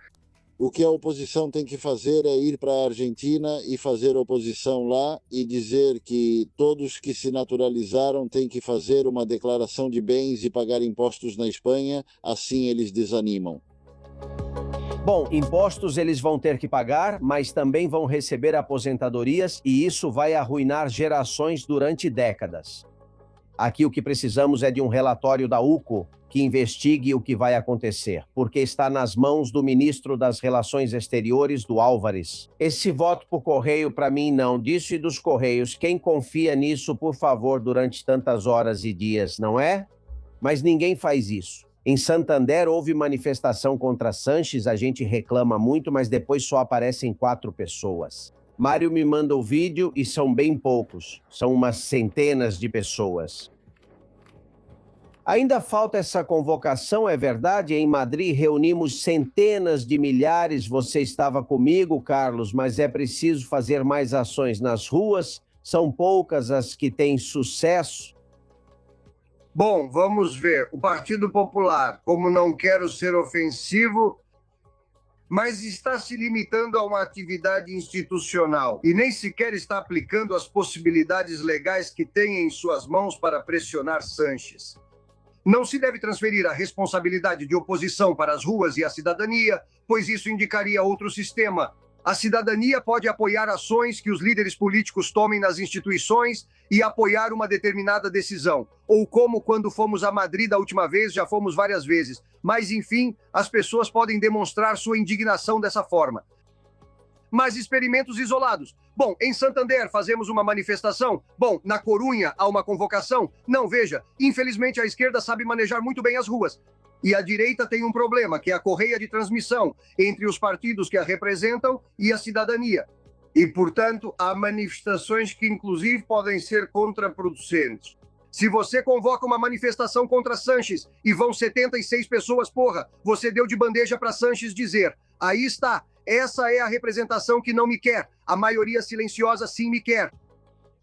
Speaker 10: O que a oposição tem que fazer é ir para a Argentina e fazer oposição lá e dizer que todos que se naturalizaram têm que fazer uma declaração de bens e pagar impostos na Espanha, assim eles desanimam.
Speaker 5: Bom, impostos eles vão ter que pagar, mas também vão receber aposentadorias e isso vai arruinar gerações durante décadas. Aqui o que precisamos é de um relatório da UCO que investigue o que vai acontecer, porque está nas mãos do ministro das Relações Exteriores, do Álvares. Esse voto por correio, para mim, não. Disso e dos Correios, quem confia nisso, por favor, durante tantas horas e dias, não é? Mas ninguém faz isso. Em Santander houve manifestação contra Sanches, a gente reclama muito, mas depois só aparecem 4 pessoas. Mário me manda o vídeo e são bem poucos, são umas centenas de pessoas. Ainda falta essa convocação, é verdade? Em Madrid reunimos centenas de milhares, você estava comigo, Carlos, mas é preciso fazer mais ações nas ruas, são poucas as que têm sucesso.
Speaker 4: Bom, vamos ver. O Partido Popular, como não quero ser ofensivo, mas está se limitando a uma atividade institucional e nem sequer está aplicando as possibilidades legais que tem em suas mãos para pressionar Sanches. Não se deve transferir a responsabilidade de oposição para as ruas e a cidadania, pois isso indicaria outro sistema. A cidadania pode apoiar ações que os líderes políticos tomem nas instituições e apoiar uma determinada decisão. Ou como quando fomos a Madrid da última vez, já fomos várias vezes. Mas, enfim, as pessoas podem demonstrar sua indignação dessa forma. Mas experimentos isolados. Bom, em Santander fazemos uma manifestação. Bom, na Corunha há uma convocação. Não, veja, infelizmente a esquerda sabe manejar muito bem as ruas. E a direita tem um problema, que é a correia de transmissão entre os partidos que a representam e a cidadania. E, portanto, há manifestações que, inclusive, podem ser contraproducentes. Se você convoca uma manifestação contra Sanches e vão 76 pessoas, porra, você deu de bandeja para Sanches dizer, aí está, essa é a representação que não me quer, a maioria silenciosa sim me quer.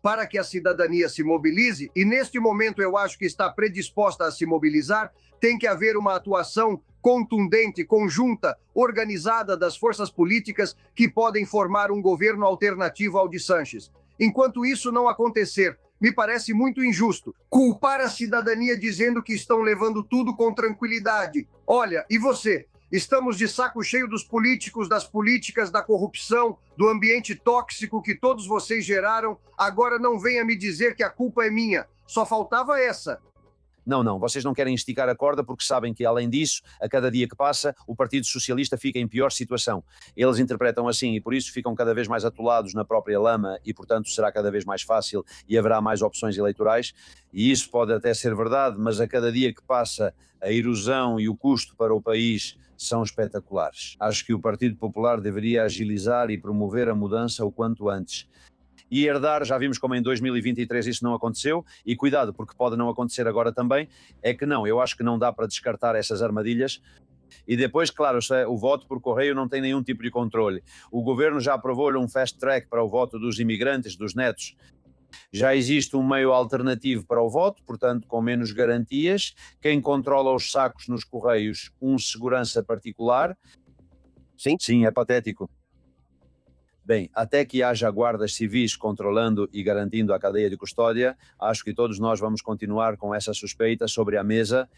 Speaker 4: Para que a cidadania se mobilize, e neste momento eu acho que está predisposta a se mobilizar, tem que haver uma atuação contundente, conjunta, organizada das forças políticas que podem formar um governo alternativo ao de Sanches. Enquanto isso não acontecer, me parece muito injusto culpar a cidadania dizendo que estão levando tudo com tranquilidade. Olha, e você? Estamos de saco cheio dos políticos, das políticas, da corrupção, do ambiente tóxico que todos vocês geraram. Agora não venha me dizer que a culpa é minha. Só faltava essa.
Speaker 2: Não, vocês não querem esticar a corda porque sabem que, além disso, a cada dia que passa, o Partido Socialista fica em pior situação. Eles interpretam assim e por isso ficam cada vez mais atolados na própria lama e, portanto, será cada vez mais fácil e haverá mais opções eleitorais. E isso pode até ser verdade, mas a cada dia que passa, a erosão e o custo para o país são espetaculares. Acho que o Partido Popular deveria agilizar e promover a mudança o quanto antes. E herdar, já vimos como em 2023 isso não aconteceu, e cuidado, porque pode não acontecer agora também, é que não, eu acho que não dá para descartar essas armadilhas. E depois, claro, o voto por correio não tem nenhum tipo de controle. O governo já aprovou-lhe um fast track para o voto dos imigrantes, dos netos. Já existe um meio alternativo para o voto, portanto, com menos garantias. Quem controla os sacos nos correios, um segurança particular. Sim, é patético. Bem, até que haja guardas civis controlando e garantindo a cadeia de custódia, acho que todos nós vamos continuar com essa suspeita sobre a mesa.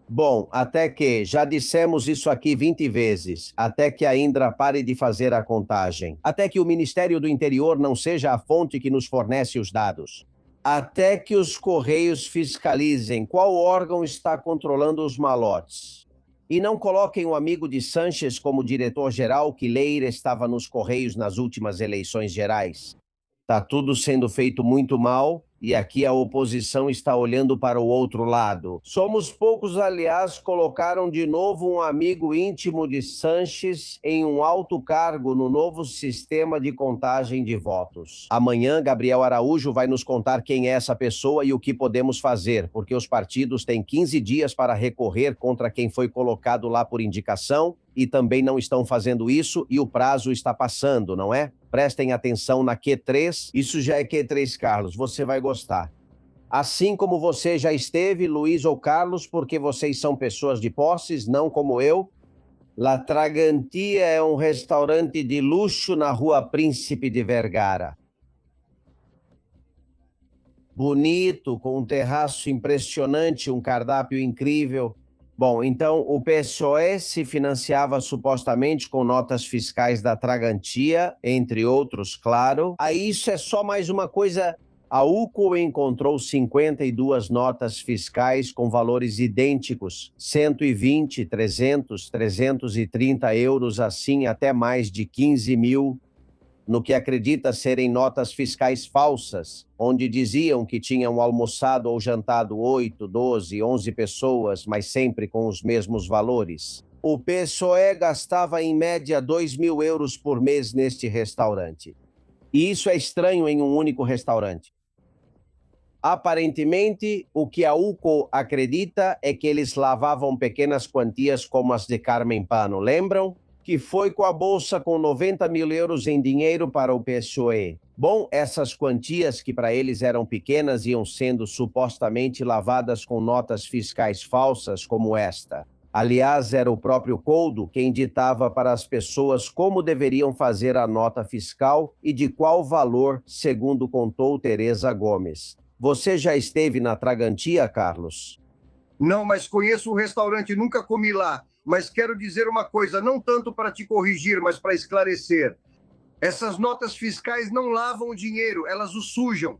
Speaker 5: Bom, até que, já dissemos isso aqui 20 vezes, até que a Indra pare de fazer a contagem, até que o Ministério do Interior não seja a fonte que nos fornece os dados, até que os Correios fiscalizem qual órgão está controlando os malotes. E não coloquem o amigo de Sanches como diretor-geral que Leira estava nos Correios nas últimas eleições gerais. Está tudo sendo feito muito mal e aqui a oposição está olhando para o outro lado. Somos poucos, aliás, colocaram de novo um amigo íntimo de Sanches em um alto cargo no novo sistema de contagem de votos. Amanhã, Gabriel Araújo vai nos contar quem é essa pessoa e o que podemos fazer, porque os partidos têm 15 dias para recorrer contra quem foi colocado lá por indicação e também não estão fazendo isso e o prazo está passando, não é? Prestem atenção na Q3, isso já é Q3, Carlos, você vai gostar. Assim como você já esteve, Luiz ou Carlos, porque vocês são pessoas de posses, não como eu. La Tragantia é um restaurante de luxo na Rua Príncipe de Vergara. Bonito, com um terraço impressionante, um cardápio incrível. Bom, então o PSOE se financiava supostamente com notas fiscais da Tragantia, entre outros, claro. Aí isso é só mais uma coisa. A UCO encontrou 52 notas fiscais com valores idênticos, 120, 300, 330 euros, assim até mais de 15 mil, no que acredita serem notas fiscais falsas, onde diziam que tinham almoçado ou jantado 8, 12, 11 pessoas, mas sempre com os mesmos valores. O PSOE gastava em média 2 mil euros por mês neste restaurante. E isso é estranho em um único restaurante. Aparentemente, o que a UCO acredita é que eles lavavam pequenas quantias como as de Carmen Pano, lembram? Que foi com a bolsa com 90 mil euros em dinheiro para o PSOE. Bom, essas quantias que para eles eram pequenas iam sendo supostamente lavadas com notas fiscais falsas como esta. Aliás, era o próprio Coudo quem ditava para as pessoas como deveriam fazer a nota fiscal e de qual valor, segundo contou Teresa Gomes. Você já esteve na Tragantia, Carlos?
Speaker 4: Não, mas conheço o restaurante, nunca comi lá. Mas quero dizer uma coisa, não tanto para te corrigir, mas para esclarecer. Essas notas fiscais não lavam o dinheiro, elas o sujam.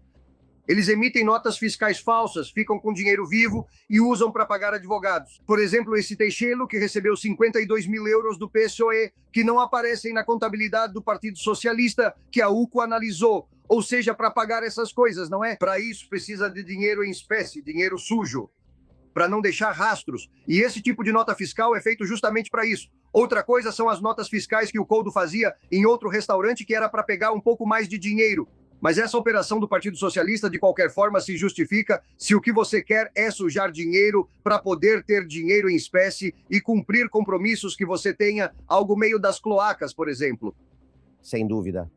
Speaker 4: Eles emitem notas fiscais falsas, ficam com dinheiro vivo e usam para pagar advogados. Por exemplo, esse Teixeira, que recebeu 52 mil euros do PSOE, que não aparecem na contabilidade do Partido Socialista, que a UCO analisou. Ou seja, para pagar essas coisas, não é? Para isso precisa de dinheiro em espécie, dinheiro sujo, para não deixar rastros. E esse tipo de nota fiscal é feito justamente para isso. Outra coisa são as notas fiscais que o Coudo fazia em outro restaurante que era para pegar um pouco mais de dinheiro. Mas essa operação do Partido Socialista, de qualquer forma, se justifica se o que você quer é sujar dinheiro para poder ter dinheiro em espécie e cumprir compromissos que você tenha, algo meio das cloacas, por exemplo.
Speaker 5: Sem dúvida.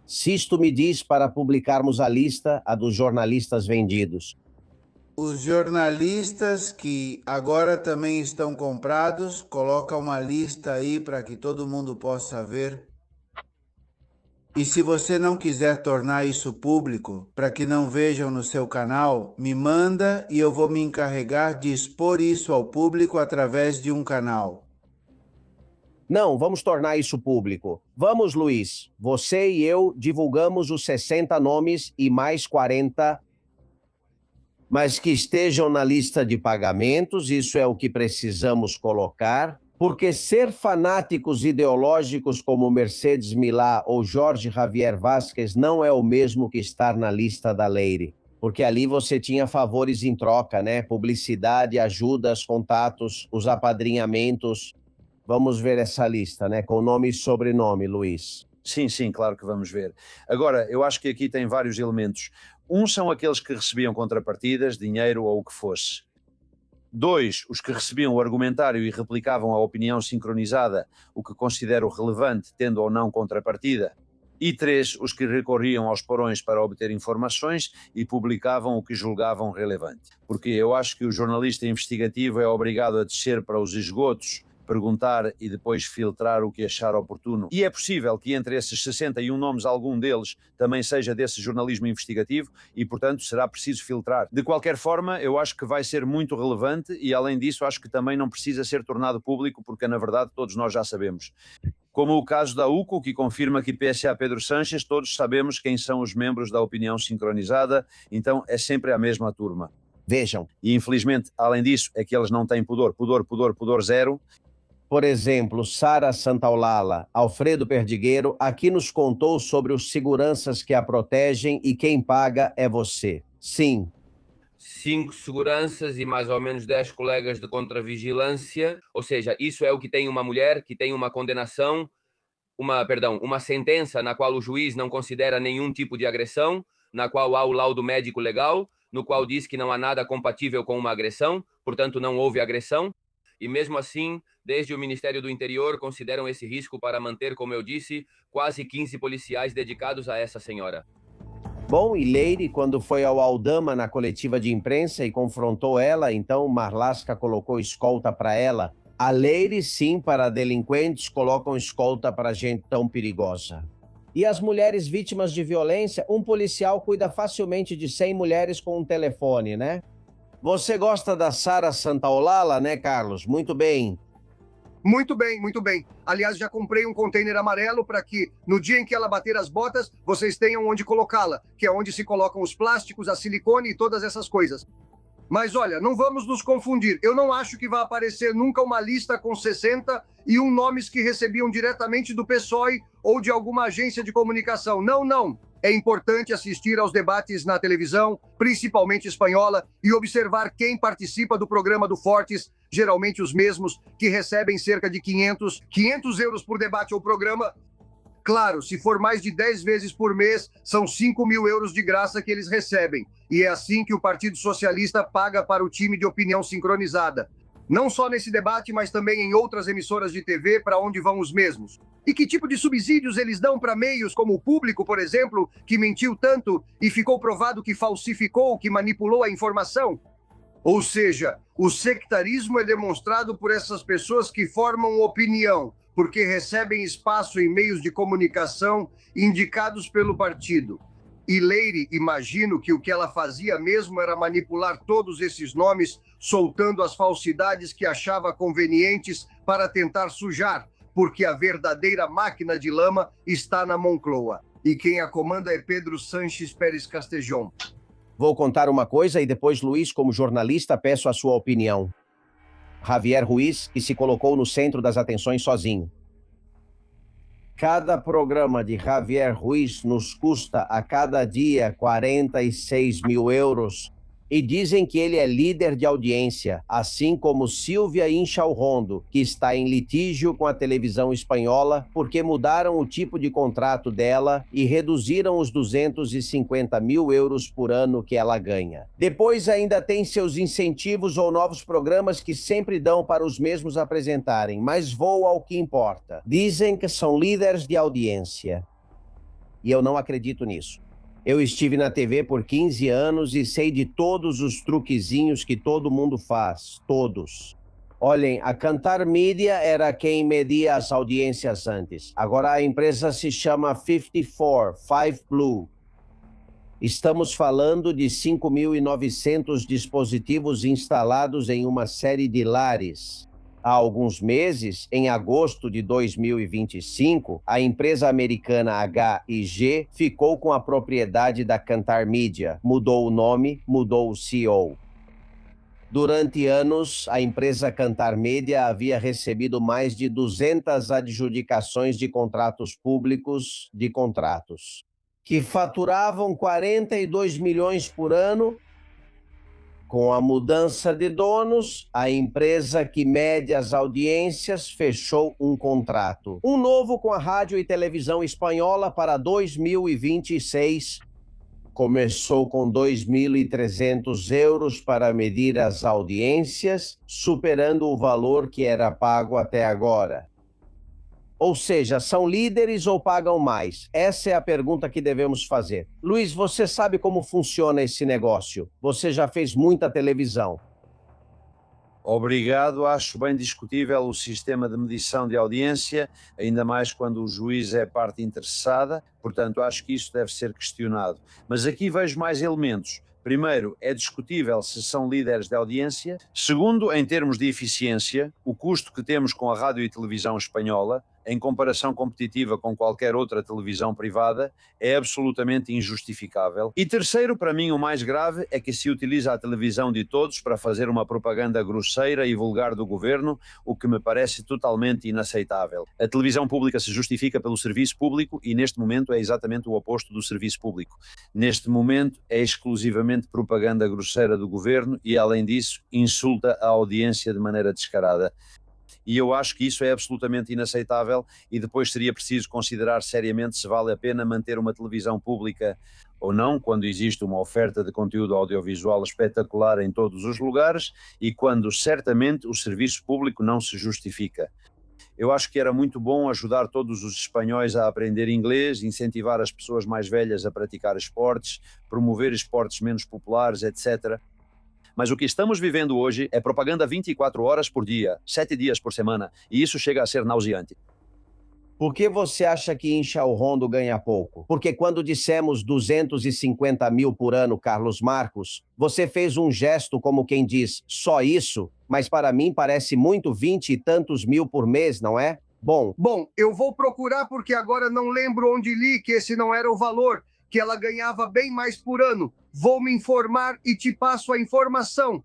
Speaker 5: Sisto me diz para publicarmos a lista, a dos jornalistas vendidos.
Speaker 11: Os jornalistas que agora também estão comprados, coloca uma lista aí para que todo mundo possa ver. E se você não quiser tornar isso público, para que não vejam no seu canal, me manda e eu vou me encarregar de expor isso ao público através de um canal.
Speaker 5: Não, vamos tornar isso público. Vamos, Luiz. Você e eu divulgamos os 60 nomes e mais 40... mas que estejam na lista de pagamentos, isso é o que precisamos colocar, porque ser fanáticos ideológicos como Mercedes Milá ou Jorge Javier Vázquez não é o mesmo que estar na lista da Leire. Porque ali você tinha favores em troca, né? Publicidade, ajudas, contatos, os apadrinhamentos. Vamos ver essa lista, né? Com nome e sobrenome, Luiz.
Speaker 2: Sim, sim, claro que vamos ver. Agora, eu acho que aqui tem vários elementos. Um são aqueles que recebiam contrapartidas, dinheiro ou o que fosse. 2, os que recebiam o argumentário e replicavam a opinião sincronizada, o que considero relevante, tendo ou não contrapartida. E 3, os que recorriam aos porões para obter informações e publicavam o que julgavam relevante. Porque eu acho que o jornalista investigativo é obrigado a descer para os esgotos, perguntar e depois filtrar o que achar oportuno. E é possível que entre esses 61 nomes, algum deles também seja desse jornalismo investigativo e, portanto, será preciso filtrar. De qualquer forma, eu acho que vai ser muito relevante e, além disso, acho que também não precisa ser tornado público, porque, na verdade, todos nós já sabemos. Como o caso da UCO, que confirma que PSA Pedro Sánchez, todos sabemos quem são os membros da opinião sincronizada, então é sempre a mesma turma.
Speaker 5: Vejam.
Speaker 2: E, infelizmente, além disso, é que eles não têm pudor. Pudor zero.
Speaker 5: Por exemplo, Sara Santaolalla, Alfredo Perdigueiro, aqui nos contou sobre os seguranças que a protegem e quem paga é você. Sim.
Speaker 12: 5 seguranças e mais ou menos 10 colegas de contravigilância, ou seja, isso é o que tem uma mulher que tem uma condenação, uma sentença na qual o juiz não considera nenhum tipo de agressão, na qual há o laudo médico legal, no qual diz que não há nada compatível com uma agressão, portanto não houve agressão, e mesmo assim, desde o Ministério do Interior consideram esse risco para manter, como eu disse, quase 15 policiais dedicados a essa senhora.
Speaker 5: Bom, e Leire, quando foi ao Aldama na coletiva de imprensa e confrontou ela, então Marlasca colocou escolta para ela. A Leire, sim, para delinquentes, colocam escolta para gente tão perigosa. E as mulheres vítimas de violência, um policial cuida facilmente de 100 mulheres com um telefone, né? Você gosta da Sara Santaolalla, né, Carlos? Muito bem.
Speaker 4: Muito bem, muito bem. Aliás, já comprei um container amarelo para que, no dia em que ela bater as botas, vocês tenham onde colocá-la, que é onde se colocam os plásticos, a silicone e todas essas coisas. Mas olha, não vamos nos confundir. Eu não acho que vai aparecer nunca uma lista com 61 nomes que recebiam diretamente do PSOE ou de alguma agência de comunicação. Não, não. É importante assistir aos debates na televisão, principalmente espanhola, e observar quem participa do programa do Fortes, geralmente os mesmos que recebem cerca de 500 euros por debate ou programa. Claro, se for mais de 10 vezes por mês, são 5.000 euros de graça que eles recebem. E é assim que o Partido Socialista paga para o time de opinião sincronizada. Não só nesse debate, mas também em outras emissoras de TV para onde vão os mesmos. E que tipo de subsídios eles dão para meios como o Público, por exemplo, que mentiu tanto e ficou provado que falsificou, que manipulou a informação? Ou seja, o sectarismo é demonstrado por essas pessoas que formam opinião, porque recebem espaço em meios de comunicação indicados pelo partido. E Leire, imagino que o que ela fazia mesmo era manipular todos esses nomes, soltando as falsidades que achava convenientes para tentar sujar, porque a verdadeira máquina de lama está na Moncloa. E quem a comanda é Pedro Sánchez Pérez Castejon.
Speaker 5: Vou contar uma coisa e depois, Luiz, como jornalista, peço a sua opinião. Javier Ruiz, que se colocou no centro das atenções sozinho. Cada programa de Javier Ruiz nos custa a cada dia 46.000 euros e dizem que ele é líder de audiência, assim como Silvia Inchalrondo, que está em litígio com a televisão espanhola porque mudaram o tipo de contrato dela e reduziram os 250.000 euros por ano que ela ganha. Depois ainda tem seus incentivos ou novos programas que sempre dão para os mesmos apresentarem, mas vou ao que importa. Dizem que são líderes de audiência. E eu não acredito nisso. Eu estive na TV por 15 anos e sei de todos os truquezinhos que todo mundo faz, todos. Olhem, a Kantar Media era quem media as audiências antes. Agora a empresa se chama 54 Blue. Estamos falando de 5.900 dispositivos instalados em uma série de lares. há alguns meses, em agosto de 2025, a empresa americana H&G ficou com a propriedade da Kantar Media, mudou o nome, mudou o CEO. Durante anos, a empresa Kantar Media havia recebido mais de 200 adjudicações de contratos públicos que faturavam 42 milhões por ano. Com a mudança de donos, a empresa que mede as audiências fechou um contrato. Um novo com a Rádio e Televisão Espanhola para 2026. Começou com 2.300 euros para medir as audiências, superando o valor que era pago até agora. Ou seja, são líderes ou pagam mais? Essa é a pergunta que devemos fazer. Luiz, você sabe como funciona esse negócio? Você já fez muita televisão.
Speaker 2: Obrigado. Acho bem discutível o sistema de medição de audiência, ainda mais quando o juiz é parte interessada. Portanto, acho que isso deve ser questionado. Mas aqui vejo mais elementos. Primeiro, é discutível se são líderes de audiência. Segundo, em termos de eficiência, o custo que temos com a rádio e televisão espanhola, em comparação competitiva com qualquer outra televisão privada, é absolutamente injustificável. E terceiro, para mim o mais grave, é que se utiliza a televisão de todos para fazer uma propaganda grosseira e vulgar do governo, o que me parece totalmente inaceitável. A televisão pública se justifica pelo serviço público e neste momento é exatamente o oposto do serviço público. Neste momento é exclusivamente propaganda grosseira do governo e, além disso, insulta a audiência de maneira descarada. E eu acho que isso é absolutamente inaceitável e depois seria preciso considerar seriamente se vale a pena manter uma televisão pública ou não, quando existe uma oferta de conteúdo audiovisual espetacular em todos os lugares e quando certamente o serviço público não se justifica. Eu acho que era muito bom ajudar todos os espanhóis a aprender inglês, incentivar as pessoas mais velhas a praticar esportes, promover esportes menos populares, etc. Mas o que estamos vivendo hoje é propaganda 24 horas por dia, 7 dias por semana, e isso chega a ser nauseante.
Speaker 5: Por que você acha que Inchao Rondo ganha pouco? Porque quando dissemos 250 mil por ano, Carlos Marcos, você fez um gesto como quem diz, só isso? Mas para mim parece muito 20 e tantos mil por mês, não é? Bom,
Speaker 4: eu vou procurar porque agora não lembro onde li que esse não era o valor, que ela ganhava bem mais por ano. Vou me informar e te passo a informação.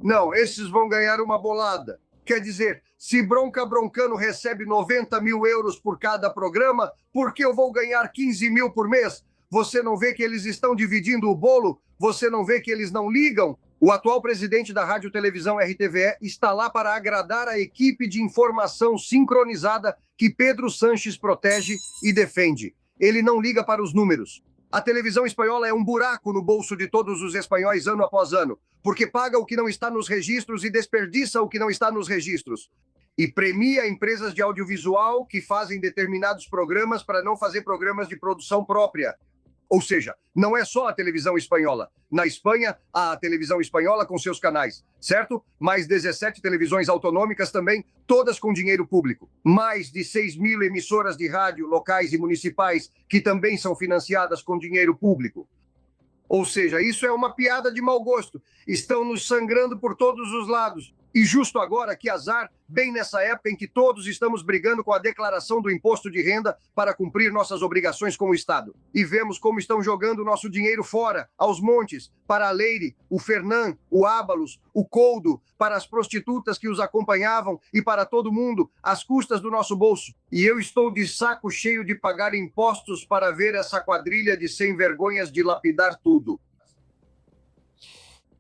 Speaker 4: Não, esses vão ganhar uma bolada. Quer dizer, se Broncano recebe 90 mil euros por cada programa, por que eu vou ganhar 15 mil por mês? Você não vê que eles estão dividindo o bolo? Você não vê que eles não ligam? O atual presidente da Rádio Televisão RTVE está lá para agradar a equipe de informação sincronizada que Pedro Sanches protege e defende. Ele não liga para os números. A televisão espanhola é um buraco no bolso de todos os espanhóis ano após ano, porque paga o que não está nos registros e desperdiça o que não está nos registros. E premia empresas de audiovisual que fazem determinados programas para não fazer programas de produção própria. Ou seja, não é só a televisão espanhola. Na Espanha, há a televisão espanhola com seus canais, certo? Mais 17 televisões autonômicas também, todas com dinheiro público. Mais de 6 mil emissoras de rádio locais e municipais que também são financiadas com dinheiro público. Ou seja, isso é uma piada de mau gosto. Estão nos sangrando por todos os lados. E justo agora, que azar, bem nessa época em que todos estamos brigando com a declaração do imposto de renda para cumprir nossas obrigações com o Estado. E vemos como estão jogando o nosso dinheiro fora, aos montes, para a Leire, o Fernan, o Ábalos, o Coldo, para as prostitutas que os acompanhavam e para todo mundo, às custas do nosso bolso. E eu estou de saco cheio de pagar impostos para ver essa quadrilha de sem-vergonhas dilapidar tudo.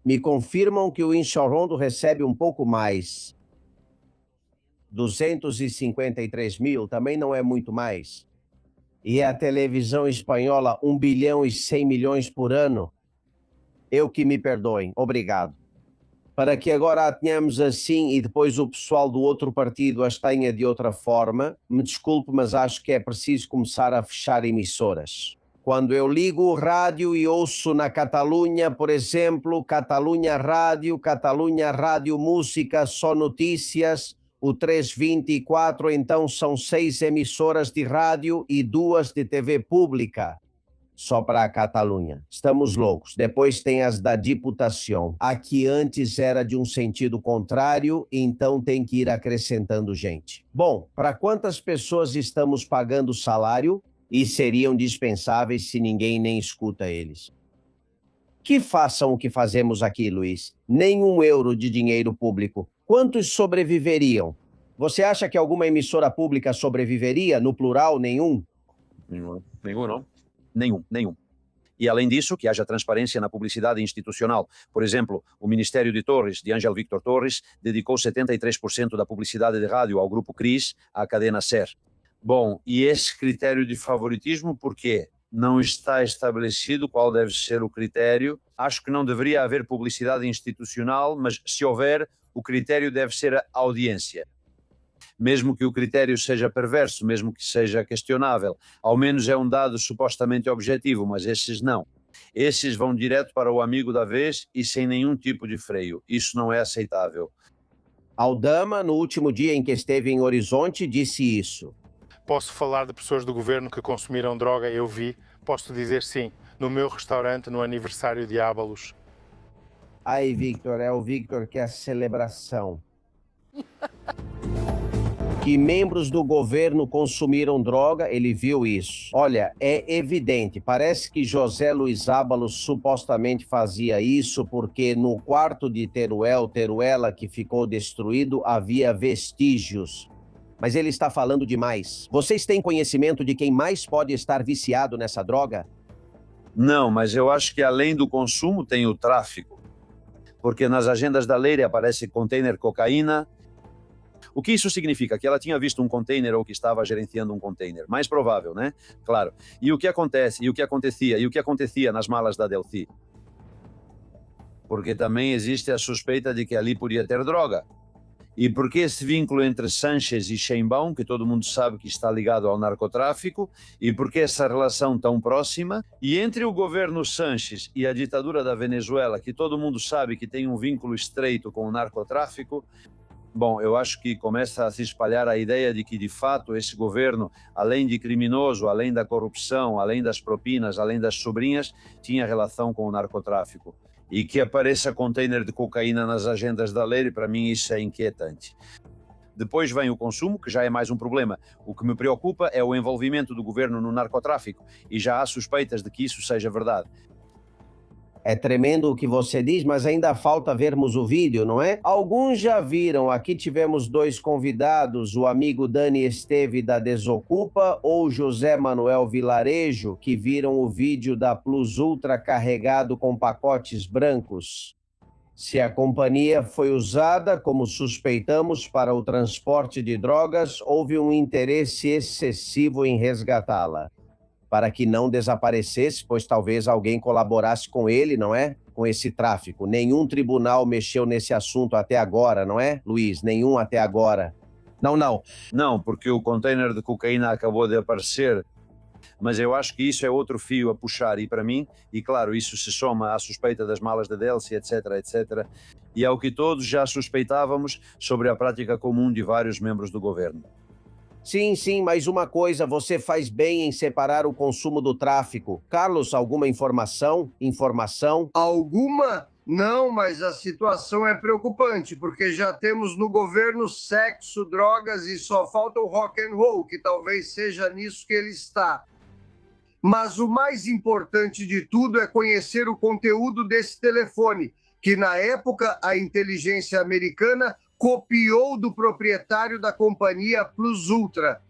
Speaker 5: Me confirmam que o Inchao Rondo recebe um pouco mais. 253 mil também não é muito mais. E a televisão espanhola, 1 bilhão e 100 milhões por ano. Eu que me perdoem. Obrigado. Para que agora a tenhamos assim e depois o pessoal do outro partido as tenha de outra forma, me desculpe, mas acho que é preciso começar a fechar emissoras. Quando eu ligo o rádio e ouço na Catalunha, por exemplo, Catalunha Rádio Música, só notícias, o 324, então são 6 emissoras de rádio e 2 de TV pública. só para a Catalunha. Estamos loucos. Depois tem as da Diputação. Aqui antes era de um sentido contrário, então tem que ir acrescentando gente. Bom, para quantas pessoas estamos pagando salário e seriam dispensáveis se ninguém nem escuta eles? Que façam o que fazemos aqui, Luiz. Nem €1 de dinheiro público. Quantos sobreviveriam? Você acha que alguma emissora pública sobreviveria? No plural, nenhum?
Speaker 2: Nenhum, não. Nenhum. E, além disso, que haja transparência na publicidade institucional. Por exemplo, o Ministério de Torres, de Ángel Víctor Torres, dedicou 73% da publicidade de rádio ao Grupo CRIS, à cadena SER. Bom, e esse critério de favoritismo, por quê? Não está estabelecido qual deve ser o critério. Acho que não deveria haver publicidade institucional, mas se houver, o critério deve ser a audiência. Mesmo que o critério seja perverso, mesmo que seja questionável, ao menos é um dado supostamente objetivo, mas esses não. Esses vão direto para o amigo da vez e sem nenhum tipo de freio. Isso não é aceitável.
Speaker 5: Aldama, no último dia em que esteve em Horizonte, disse isso.
Speaker 13: Posso falar de pessoas do governo que consumiram droga? Eu vi. Posso dizer sim. No meu restaurante, no aniversário de Ábalos.
Speaker 5: Ai, Victor, é o Victor que é a celebração. Que membros do governo consumiram droga, ele viu isso. Olha, é evidente, parece que José Luiz Ábalos supostamente fazia isso porque no quarto de Teruela, que ficou destruído, havia vestígios. Mas ele está falando demais. Vocês têm conhecimento de quem mais pode estar viciado nessa droga?
Speaker 2: Não, mas eu acho que além do consumo tem o tráfico. Porque nas agendas da Leire aparece container cocaína. O que isso significa? Que ela tinha visto um container ou que estava gerenciando um container. Mais provável, né? Claro. E o que acontece? E o que acontecia nas malas da Delcy? Porque também existe a suspeita de que ali podia ter droga. E por que esse vínculo entre Sanchez e Sheinbaum, que todo mundo sabe que está ligado ao narcotráfico, e por que essa relação tão próxima? E entre o governo Sanchez e a ditadura da Venezuela, que todo mundo sabe que tem um vínculo estreito com o narcotráfico, bom, eu acho que começa a se espalhar a ideia de que, de fato, esse governo, além de criminoso, além da corrupção, além das propinas, além das sobrinhas, tinha relação com o narcotráfico. E que apareça container de cocaína nas agendas da Leire, para mim isso é inquietante. Depois vem o consumo, que já é mais um problema. O que me preocupa é o envolvimento do governo no narcotráfico, e já há suspeitas de que isso seja verdade.
Speaker 5: É tremendo o que você diz, mas ainda falta vermos o vídeo, não é? Alguns já viram, aqui tivemos 2 convidados, o amigo Dani Esteve da Desocupa ou José Manuel Vilarejo, que viram o vídeo da Plus Ultra carregado com pacotes brancos. Se a companhia foi usada, como suspeitamos, para o transporte de drogas, houve um interesse excessivo em resgatá-la. Para que não desaparecesse, pois talvez alguém colaborasse com ele, não é? Com esse tráfico. Nenhum tribunal mexeu nesse assunto até agora, não é, Luiz? Nenhum até agora. Não.
Speaker 2: Não, porque o container de cocaína acabou de aparecer, mas eu acho que isso é outro fio a puxar, e para mim, e claro, isso se soma à suspeita das malas de Delcy, etc., e ao que todos já suspeitávamos sobre a prática comum de vários membros do governo.
Speaker 5: Sim, mas uma coisa, você faz bem em separar o consumo do tráfico. Carlos, alguma informação?
Speaker 4: Alguma? Não, mas a situação é preocupante, porque já temos no governo sexo, drogas e só falta o rock and roll, que talvez seja nisso que ele está. Mas o mais importante de tudo é conhecer o conteúdo desse telefone, que na época a inteligência americana copiou do proprietário da companhia Plus Ultra.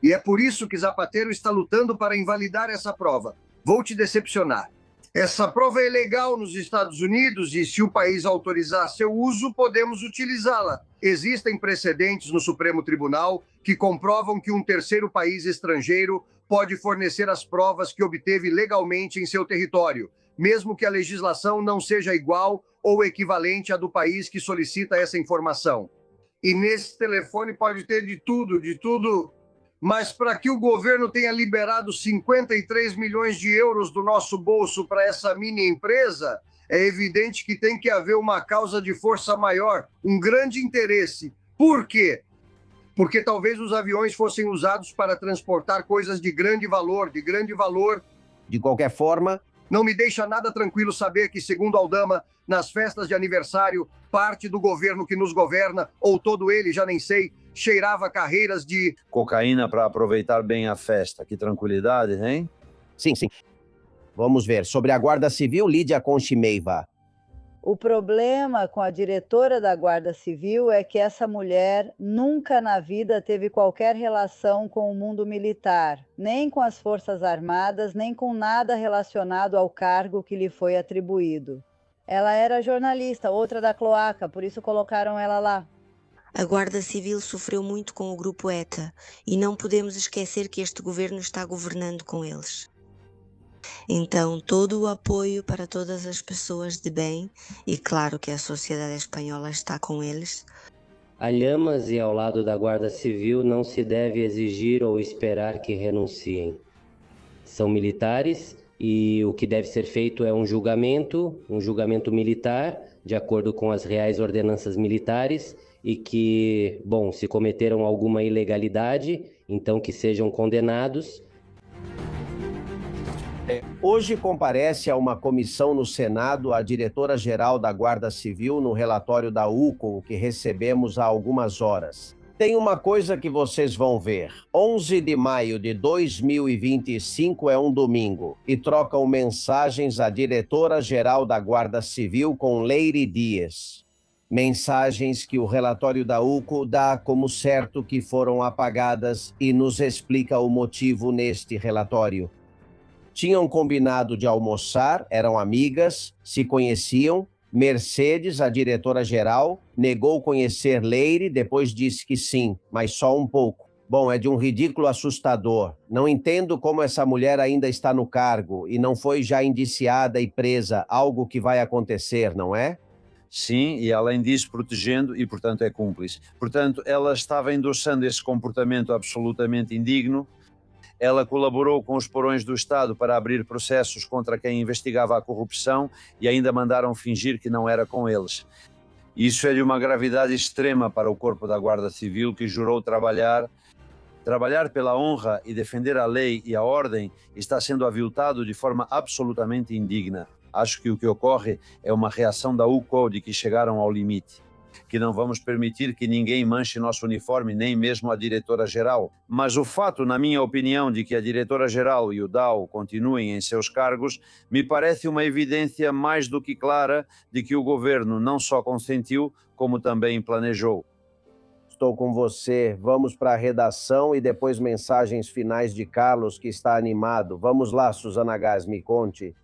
Speaker 4: E é por isso que Zapatero está lutando para invalidar essa prova. Vou te decepcionar. Essa prova é legal nos Estados Unidos e, se o país autorizar seu uso, podemos utilizá-la. Existem precedentes no Supremo Tribunal que comprovam que um terceiro país estrangeiro pode fornecer as provas que obteve legalmente em seu território, mesmo que a legislação não seja igual ou equivalente à do país que solicita essa informação. E nesse telefone pode ter de tudo, mas para que o governo tenha liberado 53 milhões de euros do nosso bolso para essa mini empresa, é evidente que tem que haver uma causa de força maior, um grande interesse. Por quê? Porque talvez os aviões fossem usados para transportar coisas de grande valor
Speaker 5: De qualquer forma,
Speaker 4: não me deixa nada tranquilo saber que, segundo Aldama, nas festas de aniversário, parte do governo que nos governa, ou todo ele, já nem sei, cheirava carreiras de
Speaker 2: cocaína para aproveitar bem a festa. Que tranquilidade, hein?
Speaker 5: Sim. Vamos ver. Sobre a Guarda Civil, Lídia Conchimeiva.
Speaker 14: O problema com a diretora da Guarda Civil é que essa mulher nunca na vida teve qualquer relação com o mundo militar, nem com as Forças Armadas, nem com nada relacionado ao cargo que lhe foi atribuído. Ela era jornalista, outra da cloaca, por isso colocaram ela lá.
Speaker 15: A Guarda Civil sofreu muito com o grupo ETA e não podemos esquecer que este governo está governando com eles. Então, todo o apoio para todas as pessoas de bem, e claro que a sociedade espanhola está com eles.
Speaker 16: A Llamas e ao lado da Guarda Civil não se deve exigir ou esperar que renunciem. São militares e o que deve ser feito é um julgamento militar, de acordo com as reais ordenanças militares, e que, bom, se cometeram alguma ilegalidade, então que sejam condenados.
Speaker 5: Hoje comparece a uma comissão no Senado a diretora-geral da Guarda Civil no relatório da UCOM que recebemos há algumas horas. Tem uma coisa que vocês vão ver. 11 de maio de 2025 é um domingo e trocam mensagens a diretora-geral da Guarda Civil com Leire Dias. Mensagens que o relatório da UCO dá como certo que foram apagadas e nos explica o motivo neste relatório. Tinham combinado de almoçar, eram amigas, se conheciam. Mercedes, a diretora-geral, negou conhecer Leire, depois disse que sim, mas só um pouco. Bom, é de um ridículo assustador. Não entendo como essa mulher ainda está no cargo e não foi já indiciada e presa, algo que vai acontecer, não é?
Speaker 2: Sim, e além disso protegendo e, portanto, é cúmplice. Portanto, ela estava endossando esse comportamento absolutamente indigno. Ela colaborou com os porões do Estado para abrir processos contra quem investigava a corrupção e ainda mandaram fingir que não era com eles. Isso é de uma gravidade extrema para o Corpo da Guarda Civil, que jurou trabalhar pela honra e defender a lei e a ordem, está sendo aviltado de forma absolutamente indigna. Acho que o que ocorre é uma reação da UCO de que chegaram ao limite. Que não vamos permitir que ninguém manche nosso uniforme, nem mesmo a diretora-geral. Mas o fato, na minha opinião, de que a diretora-geral e o DAO continuem em seus cargos, me parece uma evidência mais do que clara de que o governo não só consentiu, como também planejou.
Speaker 5: Estou com você. Vamos para a redação e depois mensagens finais de Carlos, que está animado. Vamos lá, Suzana Gás, me conte.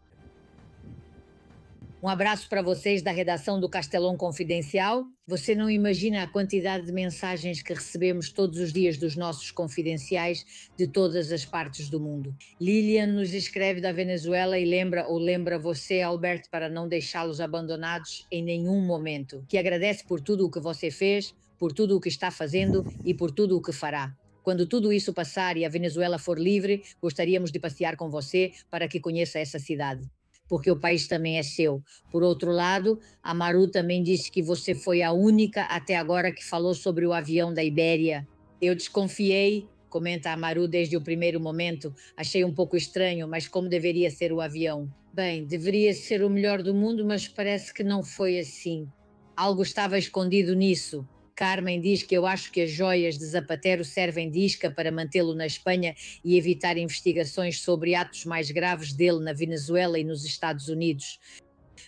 Speaker 17: Um abraço para vocês da redação do Castelão Confidencial. Você não imagina a quantidade de mensagens que recebemos todos os dias dos nossos confidenciais de todas as partes do mundo. Lilian nos escreve da Venezuela e lembra você, Alberto, para não deixá-los abandonados em nenhum momento. Que agradece por tudo o que você fez, por tudo o que está fazendo e por tudo o que fará. Quando tudo isso passar e a Venezuela for livre, gostaríamos de passear com você para que conheça essa cidade. Porque o país também é seu. Por outro lado, a Maru também disse que você foi a única até agora que falou sobre o avião da Ibéria. Eu desconfiei, comenta a Maru desde o primeiro momento, achei um pouco estranho, mas como deveria ser o avião? Bem, deveria ser o melhor do mundo, mas parece que não foi assim. Algo estava escondido nisso. Carmen diz que eu acho que as joias de Zapatero servem de isca para mantê-lo na Espanha e evitar investigações sobre atos mais graves dele na Venezuela e nos Estados Unidos.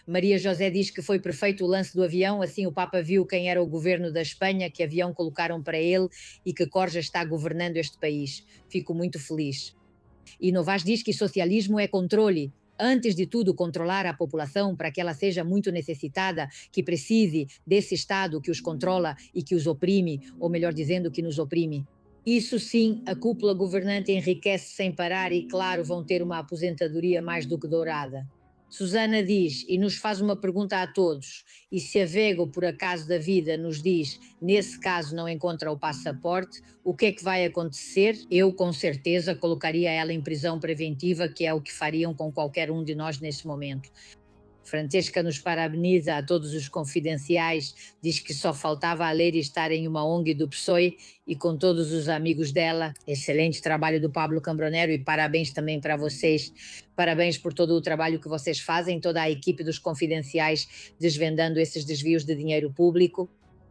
Speaker 17: Maria José diz que foi perfeito o lance do avião, assim o Papa viu quem era o governo da Espanha, que avião colocaram para ele e que Corja está governando este país. Fico muito feliz. E Novas diz que socialismo é controle. Antes de tudo, controlar a população para que ela seja muito necessitada, que precise desse Estado que os controla e que os oprime, ou melhor dizendo, que nos oprime. Isso sim, a cúpula governante enriquece sem parar e, claro, vão ter uma aposentadoria mais do que dourada. Susana diz, e nos faz uma pergunta a todos, e se a Vego, por acaso da vida, nos diz, nesse caso não encontra o passaporte, o que é que vai acontecer? Eu, com certeza, colocaria ela em prisão preventiva, que é o que fariam com qualquer um de nós nesse momento. Francesca nos parabeniza a todos os confidenciais, diz que só faltava a Leire estar em uma ONG do PSOE e com todos os amigos dela. Excelente trabalho do Pablo Cambronero e parabéns também para vocês. Parabéns por todo o trabalho que vocês fazem, toda a equipe dos confidenciais desvendando esses desvios de dinheiro público.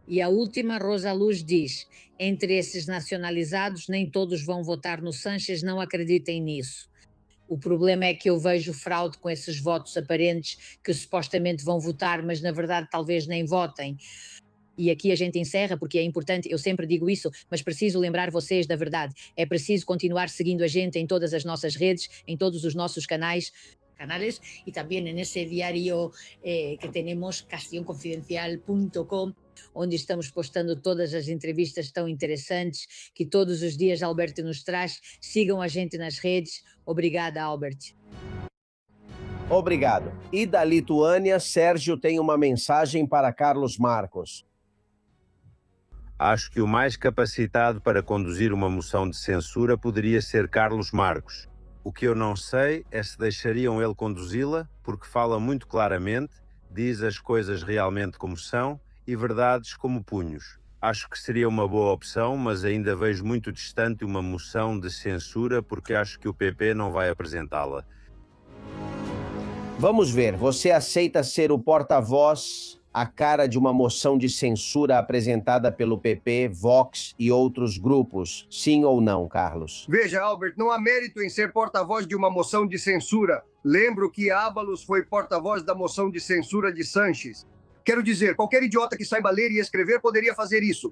Speaker 17: E a última, Rosa Luz, diz: entre esses nacionalizados, nem todos vão votar no Sanches, não acreditem nisso. O problema é que eu vejo fraude com esses votos aparentes que supostamente vão votar, mas na verdade talvez nem votem. E aqui a gente encerra, porque é importante, eu sempre digo isso, mas preciso lembrar vocês da verdade. É preciso continuar seguindo a gente em todas as nossas redes, em todos os nossos canais y también en ese diario que tenemos, castellonconfidencial.com, onde estamos postando todas as entrevistas tão interessantes que todos os dias Alberto nos traz. Sigam a gente nas redes. Obrigada, Albert.
Speaker 5: Obrigado. E da Lituânia, Sérgio tem uma mensagem para Carlos Marcos.
Speaker 3: Acho que o mais capacitado para conduzir uma moção de censura poderia ser Carlos Marcos. O que eu não sei é se deixariam ele conduzi-la, porque fala muito claramente, diz as coisas realmente como são e verdades como punhos. Acho que seria uma boa opção, mas ainda vejo muito distante uma moção de censura, porque acho que o PP não vai apresentá-la.
Speaker 5: Vamos ver, você aceita ser o porta-voz, a cara de uma moção de censura apresentada pelo PP, Vox e outros grupos? Sim ou não, Carlos?
Speaker 4: Veja, Albert, não há mérito em ser porta-voz de uma moção de censura. Lembro que Ábalos foi porta-voz da moção de censura de Sanches. Quero dizer, qualquer idiota que saiba ler e escrever poderia fazer isso.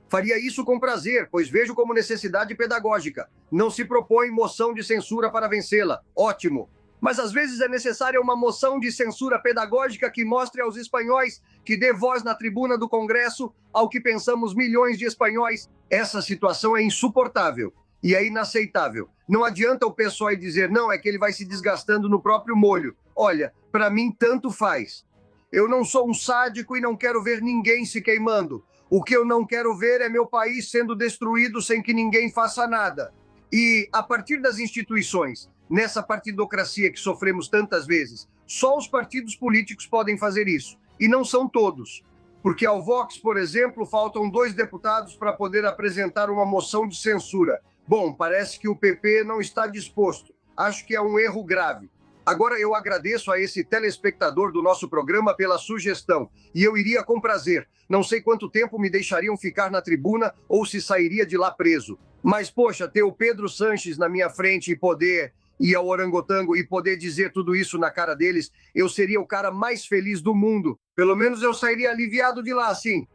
Speaker 4: Faria isso com prazer, pois vejo como necessidade pedagógica. Não se propõe moção de censura para vencê-la. Ótimo. Mas às vezes é necessária uma moção de censura pedagógica que mostre aos espanhóis, que dê voz na tribuna do Congresso ao que pensamos milhões de espanhóis. Essa situação é insuportável e é inaceitável. Não adianta o pessoal dizer, não, é que ele vai se desgastando no próprio molho. Olha, para mim tanto faz. Eu não sou um sádico e não quero ver ninguém se queimando. O que eu não quero ver é meu país sendo destruído sem que ninguém faça nada. E a partir das instituições, nessa partidocracia que sofremos tantas vezes, só os partidos políticos podem fazer isso. E não são todos. Porque ao Vox, por exemplo, faltam 2 deputados para poder apresentar uma moção de censura. Bom, parece que o PP não está disposto. Acho que é um erro grave. Agora eu agradeço a esse telespectador do nosso programa pela sugestão. E eu iria com prazer. Não sei quanto tempo me deixariam ficar na tribuna ou se sairia de lá preso. Mas, poxa, ter o Pedro Sanches na minha frente e poder ir ao orangotango e poder dizer tudo isso na cara deles, eu seria o cara mais feliz do mundo. Pelo menos eu sairia aliviado de lá, sim.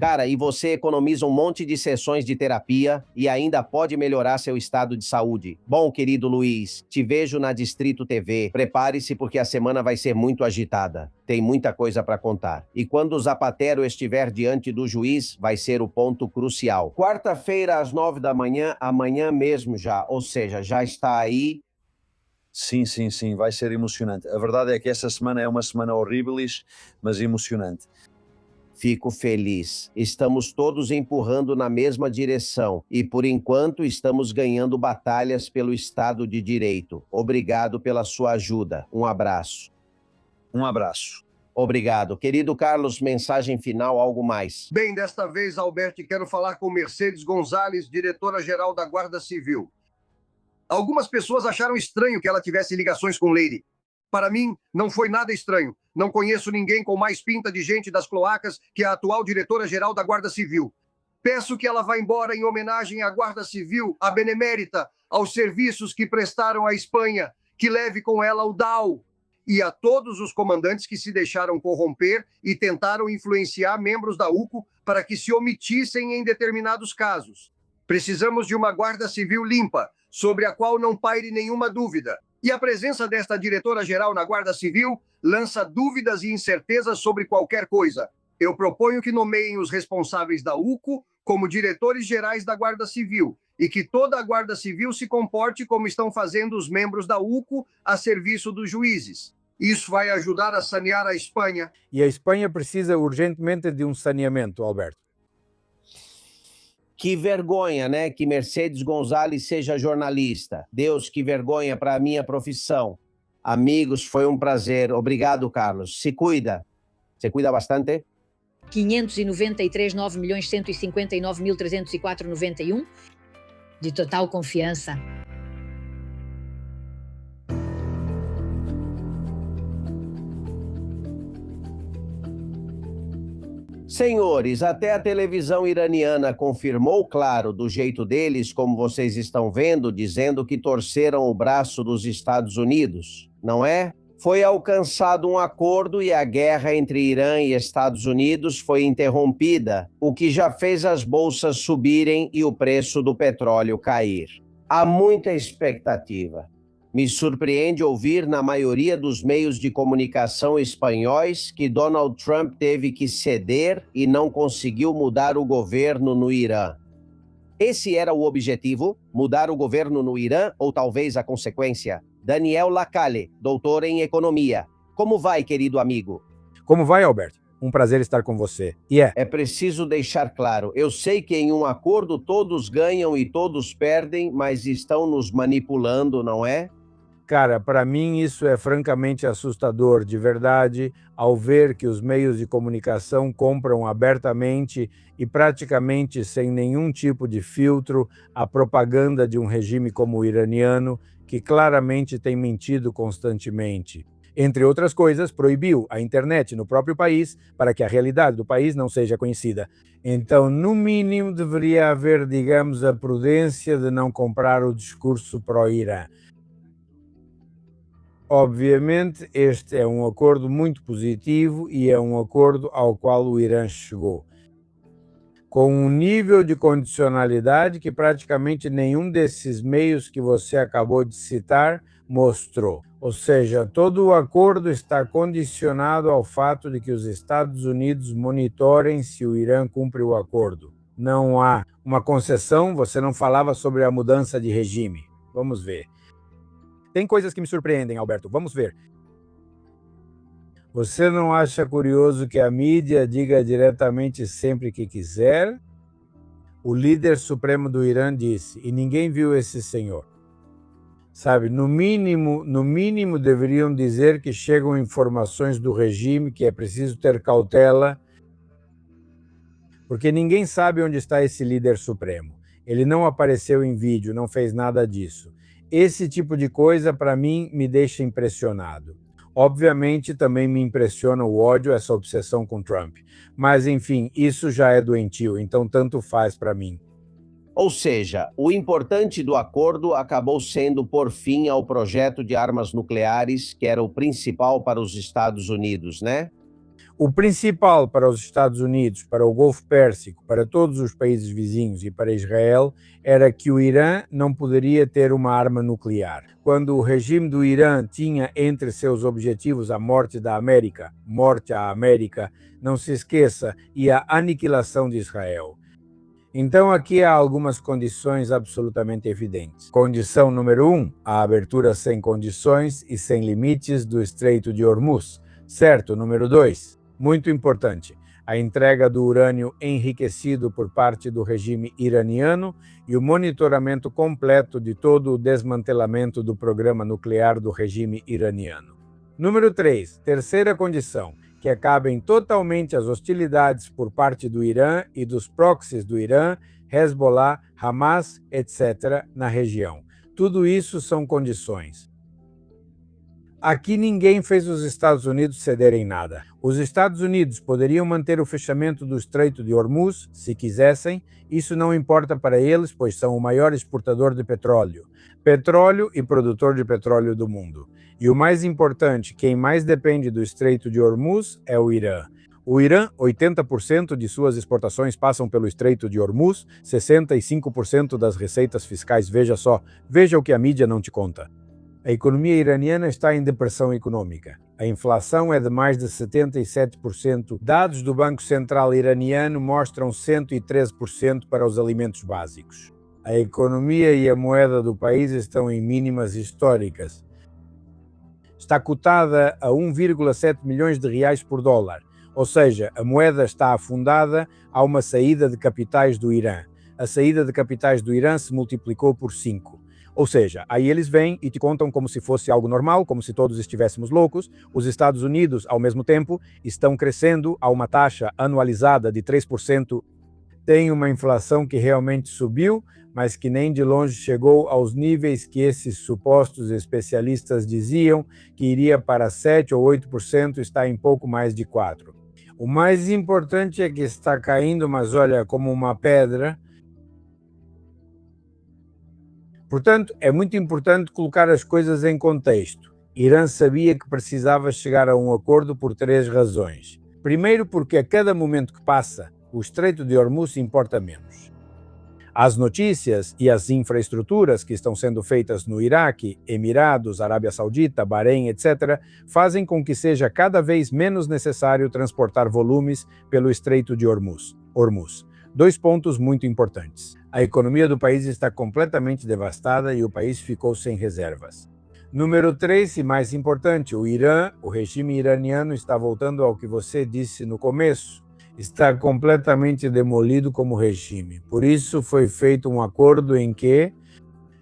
Speaker 5: Cara, e você economiza um monte de sessões de terapia e ainda pode melhorar seu estado de saúde. Bom, querido Luiz, te vejo na Distrito TV. Prepare-se porque a semana vai ser muito agitada. Tem muita coisa para contar. E quando o Zapatero estiver diante do juiz, vai ser o ponto crucial. Quarta-feira, às 9 da manhã, amanhã mesmo já. Ou seja, já está aí.
Speaker 2: Sim, vai ser emocionante. A verdade é que essa semana é uma semana horrível, mas emocionante.
Speaker 5: Fico feliz. Estamos todos empurrando na mesma direção e, por enquanto, estamos ganhando batalhas pelo Estado de Direito. Obrigado pela sua ajuda. Um abraço.
Speaker 2: Um abraço.
Speaker 5: Obrigado. Querido Carlos, mensagem final, algo mais?
Speaker 4: Bem, desta vez, Alberto, quero falar com Mercedes Gonzalez, diretora-geral da Guarda Civil. Algumas pessoas acharam estranho que ela tivesse ligações com Leire. Para mim, não foi nada estranho. Não conheço ninguém com mais pinta de gente das cloacas que a atual diretora-geral da Guarda Civil. Peço que ela vá embora em homenagem à Guarda Civil, à Benemérita, aos serviços que prestaram à Espanha, que leve com ela o DAO, e a todos os comandantes que se deixaram corromper e tentaram influenciar membros da UCO para que se omitissem em determinados casos. Precisamos de uma Guarda Civil limpa, sobre a qual não paire nenhuma dúvida. E a presença desta diretora-geral na Guarda Civil lança dúvidas e incertezas sobre qualquer coisa. Eu proponho que nomeiem os responsáveis da UCO como diretores gerais da Guarda Civil e que toda a Guarda Civil se comporte como estão fazendo os membros da UCO a serviço dos juízes. Isso vai ajudar a sanear a Espanha.
Speaker 3: E a Espanha precisa urgentemente de um saneamento, Alberto.
Speaker 5: Que vergonha, né? Que Mercedes Gonzalez seja jornalista. Deus, que vergonha para a minha profissão. Amigos, foi um prazer. Obrigado, Carlos. Se cuida. Se cuida bastante.
Speaker 17: 593.9.159.304,91 de total confiança.
Speaker 5: Senhores, até a televisão iraniana confirmou, claro, do jeito deles, como vocês estão vendo, dizendo que torceram o braço dos Estados Unidos, não é? Foi alcançado um acordo e a guerra entre Irã e Estados Unidos foi interrompida, o que já fez as bolsas subirem e o preço do petróleo cair. Há muita expectativa. Me surpreende ouvir na maioria dos meios de comunicação espanhóis que Donald Trump teve que ceder e não conseguiu mudar o governo no Irã. Esse era o objetivo? Mudar o governo no Irã ou talvez a consequência? Daniel Lacalle, doutor em economia. Como vai, querido amigo?
Speaker 3: Como vai, Alberto? Um prazer estar com você.
Speaker 5: É preciso deixar claro, eu sei que em um acordo todos ganham e todos perdem, mas estão nos manipulando, não é?
Speaker 3: Cara, para mim isso é francamente assustador, de verdade, ao ver que os meios de comunicação compram abertamente e praticamente sem nenhum tipo de filtro a propaganda de um regime como o iraniano, que claramente tem mentido constantemente. Entre outras coisas, proibiu a internet no próprio país para que a realidade do país não seja conhecida. Então, no mínimo, deveria haver, digamos, a prudência de não comprar o discurso pró-Irã. Obviamente, este é um acordo muito positivo e é um acordo ao qual o Irã chegou, com um nível de condicionalidade que praticamente nenhum desses meios que você acabou de citar mostrou. Ou seja, todo o acordo está condicionado ao fato de que os Estados Unidos monitorem se o Irã cumpre o acordo. Não há uma concessão, você não falava sobre a mudança de regime. Vamos ver. Tem coisas que me surpreendem, Alberto. Vamos ver. Você não acha curioso que a mídia diga diretamente sempre que quiser? O líder supremo do Irã disse, e ninguém viu esse senhor. Sabe, no mínimo deveriam dizer que chegam informações do regime, que é preciso ter cautela, porque ninguém sabe onde está esse líder supremo. Ele não apareceu em vídeo, não fez nada disso. Esse tipo de coisa, para mim, me deixa impressionado. Obviamente, também me impressiona o ódio, essa obsessão com Trump. Mas, enfim, isso já é doentio, então tanto faz para mim.
Speaker 5: Ou seja, o importante do acordo acabou sendo pôr fim ao projeto de armas nucleares, que era o principal para os Estados Unidos, né?
Speaker 3: O principal para os Estados Unidos, para o Golfo Pérsico, para todos os países vizinhos e para Israel, era que o Irã não poderia ter uma arma nuclear. Quando o regime do Irã tinha entre seus objetivos a morte da América, morte à América, não se esqueça, e a aniquilação de Israel. Então aqui há algumas condições absolutamente evidentes. Condição número 1, a abertura sem condições e sem limites do Estreito de Hormuz. Certo, número 2, muito importante, a entrega do urânio enriquecido por parte do regime iraniano e o monitoramento completo de todo o desmantelamento do programa nuclear do regime iraniano. Número 3, terceira condição, que acabem totalmente as hostilidades por parte do Irã e dos proxies do Irã, Hezbollah, Hamas, etc., na região. Tudo isso são condições. Aqui ninguém fez os Estados Unidos cederem nada. Os Estados Unidos poderiam manter o fechamento do Estreito de Hormuz, se quisessem. Isso não importa para eles, pois são o maior exportador de petróleo e produtor de petróleo do mundo. E o mais importante, quem mais depende do Estreito de Hormuz é o Irã. O Irã, 80% de suas exportações passam pelo Estreito de Hormuz, 65% das receitas fiscais, veja o que a mídia não te conta. A economia iraniana está em depressão econômica. A inflação é de mais de 77%. Dados do Banco Central iraniano mostram 113% para os alimentos básicos. A economia e a moeda do país estão em mínimas históricas. Está cotada a 1,7 milhões de reais por dólar. Ou seja, a moeda está afundada, há uma saída de capitais do Irã. A saída de capitais do Irã se multiplicou por 5. Ou seja, aí eles vêm e te contam como se fosse algo normal, como se todos estivéssemos loucos. Os Estados Unidos, ao mesmo tempo, estão crescendo a uma taxa anualizada de 3%. Tem uma inflação que realmente subiu, mas que nem de longe chegou aos níveis que esses supostos especialistas diziam que iria para 7 ou 8%, está em pouco mais de 4%. O mais importante é que está caindo, mas olha, como uma pedra. Portanto, é muito importante colocar as coisas em contexto. Irã sabia que precisava chegar a um acordo por 3 razões. Primeiro, porque a cada momento que passa, o Estreito de Hormuz importa menos. As notícias e as infraestruturas que estão sendo feitas no Iraque, Emirados, Arábia Saudita, Bahrein, etc., fazem com que seja cada vez menos necessário transportar volumes pelo Estreito de Hormuz. 2 pontos muito importantes. A economia do país está completamente devastada e o país ficou sem reservas. Número 3, e mais importante, o Irã, o regime iraniano, está voltando ao que você disse no começo. Está completamente demolido como regime. Por isso foi feito um acordo em que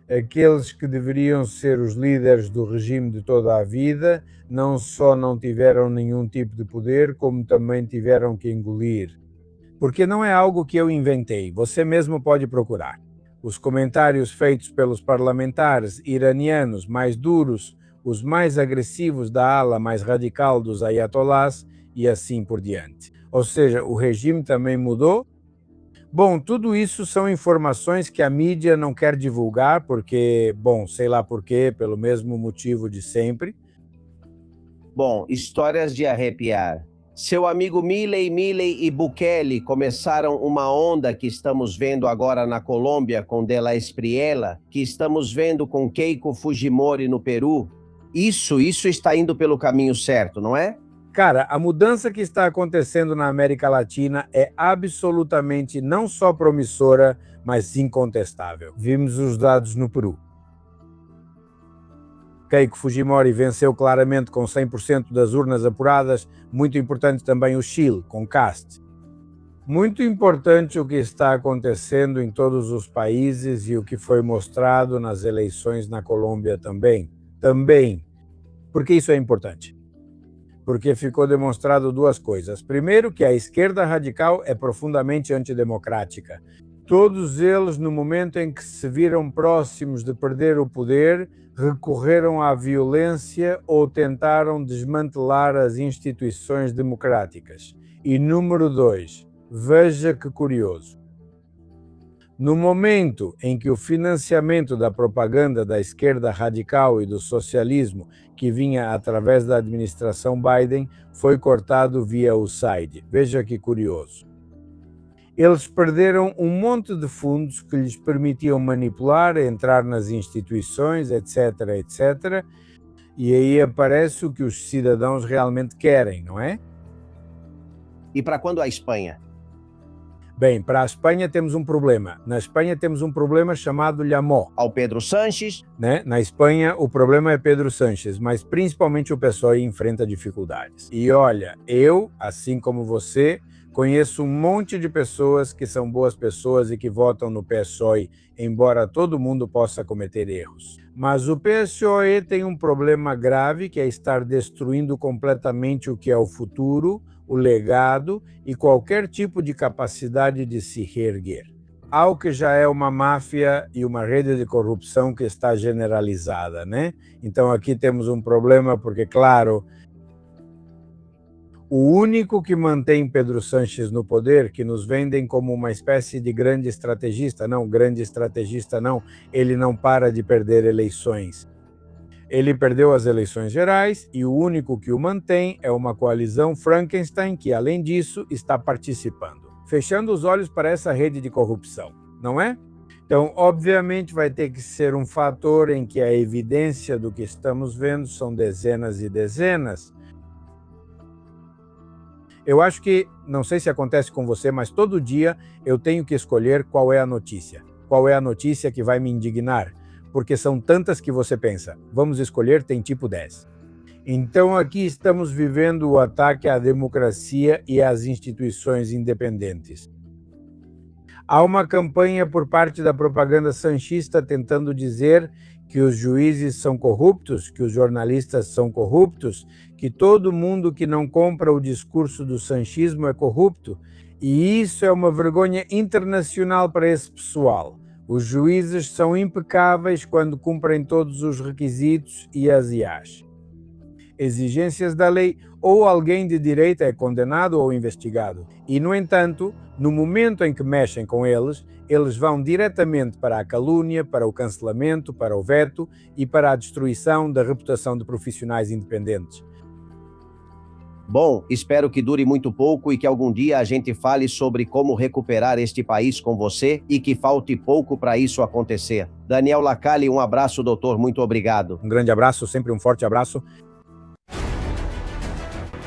Speaker 3: aqueles que deveriam ser os líderes do regime de toda a vida não só não tiveram nenhum tipo de poder, como também tiveram que engolir. Porque não é algo que eu inventei, você mesmo pode procurar. Os comentários feitos pelos parlamentares iranianos mais duros, os mais agressivos da ala mais radical dos ayatolás e assim por diante. Ou seja, o regime também mudou. Bom, tudo isso são informações que a mídia não quer divulgar porque, bom, sei lá por quê, pelo mesmo motivo de sempre.
Speaker 5: Bom, histórias de arrepiar. Seu amigo Milei e Bukele começaram uma onda que estamos vendo agora na Colômbia com De La Espriella, que estamos vendo com Keiko Fujimori no Peru. Isso está indo pelo caminho certo, não é?
Speaker 3: Cara, a mudança que está acontecendo na América Latina é absolutamente não só promissora, mas incontestável. Vimos os dados no Peru. Keiko Fujimori venceu claramente com 100% das urnas apuradas. Muito importante também o Chile, com Cast. Muito importante o que está acontecendo em todos os países e o que foi mostrado nas eleições na Colômbia também. Porque isso é importante. Porque ficou demonstrado 2 coisas. Primeiro, que a esquerda radical é profundamente antidemocrática. Todos eles, no momento em que se viram próximos de perder o poder, recorreram à violência ou tentaram desmantelar as instituições democráticas. E número 2, veja que curioso. No momento em que o financiamento da propaganda da esquerda radical e do socialismo, que vinha através da administração Biden, foi cortado via USAID. Veja que curioso. Eles perderam um monte de fundos que lhes permitiam manipular, entrar nas instituições, etc., etc. E aí aparece o que os cidadãos realmente querem, não é?
Speaker 5: E para quando a Espanha?
Speaker 3: Bem, para a Espanha temos um problema. Na Espanha temos um problema chamado Llamó.
Speaker 5: Ao Pedro Sánchez.
Speaker 3: Né? Na Espanha o problema é Pedro Sánchez, mas principalmente o PSOE enfrenta dificuldades. E olha, eu, assim como você, conheço um monte de pessoas que são boas pessoas e que votam no PSOE, embora todo mundo possa cometer erros. Mas o PSOE tem um problema grave, que é estar destruindo completamente o que é o futuro, o legado e qualquer tipo de capacidade de se reerguer. Algo que já é uma máfia e uma rede de corrupção que está generalizada, né? Então aqui temos um problema porque, claro, o único que mantém Pedro Sánchez no poder, que nos vendem como uma espécie de grande estrategista não, ele não para de perder eleições. Ele perdeu as eleições gerais e o único que o mantém é uma coalizão Frankenstein que, além disso, está participando, fechando os olhos para essa rede de corrupção, não é? Então, obviamente, vai ter que ser um fator em que a evidência do que estamos vendo são dezenas e dezenas. Eu acho que, não sei se acontece com você, mas todo dia eu tenho que escolher qual é a notícia. Qual é a notícia que vai me indignar? Porque são tantas que você pensa, vamos escolher, tem tipo 10. Então aqui estamos vivendo o ataque à democracia e às instituições independentes. Há uma campanha por parte da propaganda sanchista tentando dizer que os juízes são corruptos, que os jornalistas são corruptos, que todo mundo que não compra o discurso do sanchismo é corrupto. E isso é uma vergonha internacional para esse pessoal. Os juízes são impecáveis quando cumprem todos os requisitos e as IAs. Exigências da lei, ou alguém de direita é condenado ou investigado. E, no entanto, no momento em que mexem com eles vão diretamente para a calúnia, para o cancelamento, para o veto e para a destruição da reputação de profissionais independentes.
Speaker 5: Bom, espero que dure muito pouco e que algum dia a gente fale sobre como recuperar este país com você e que falte pouco para isso acontecer. Daniel Lacalle, um abraço, doutor, muito obrigado.
Speaker 3: Um grande abraço, sempre um forte abraço.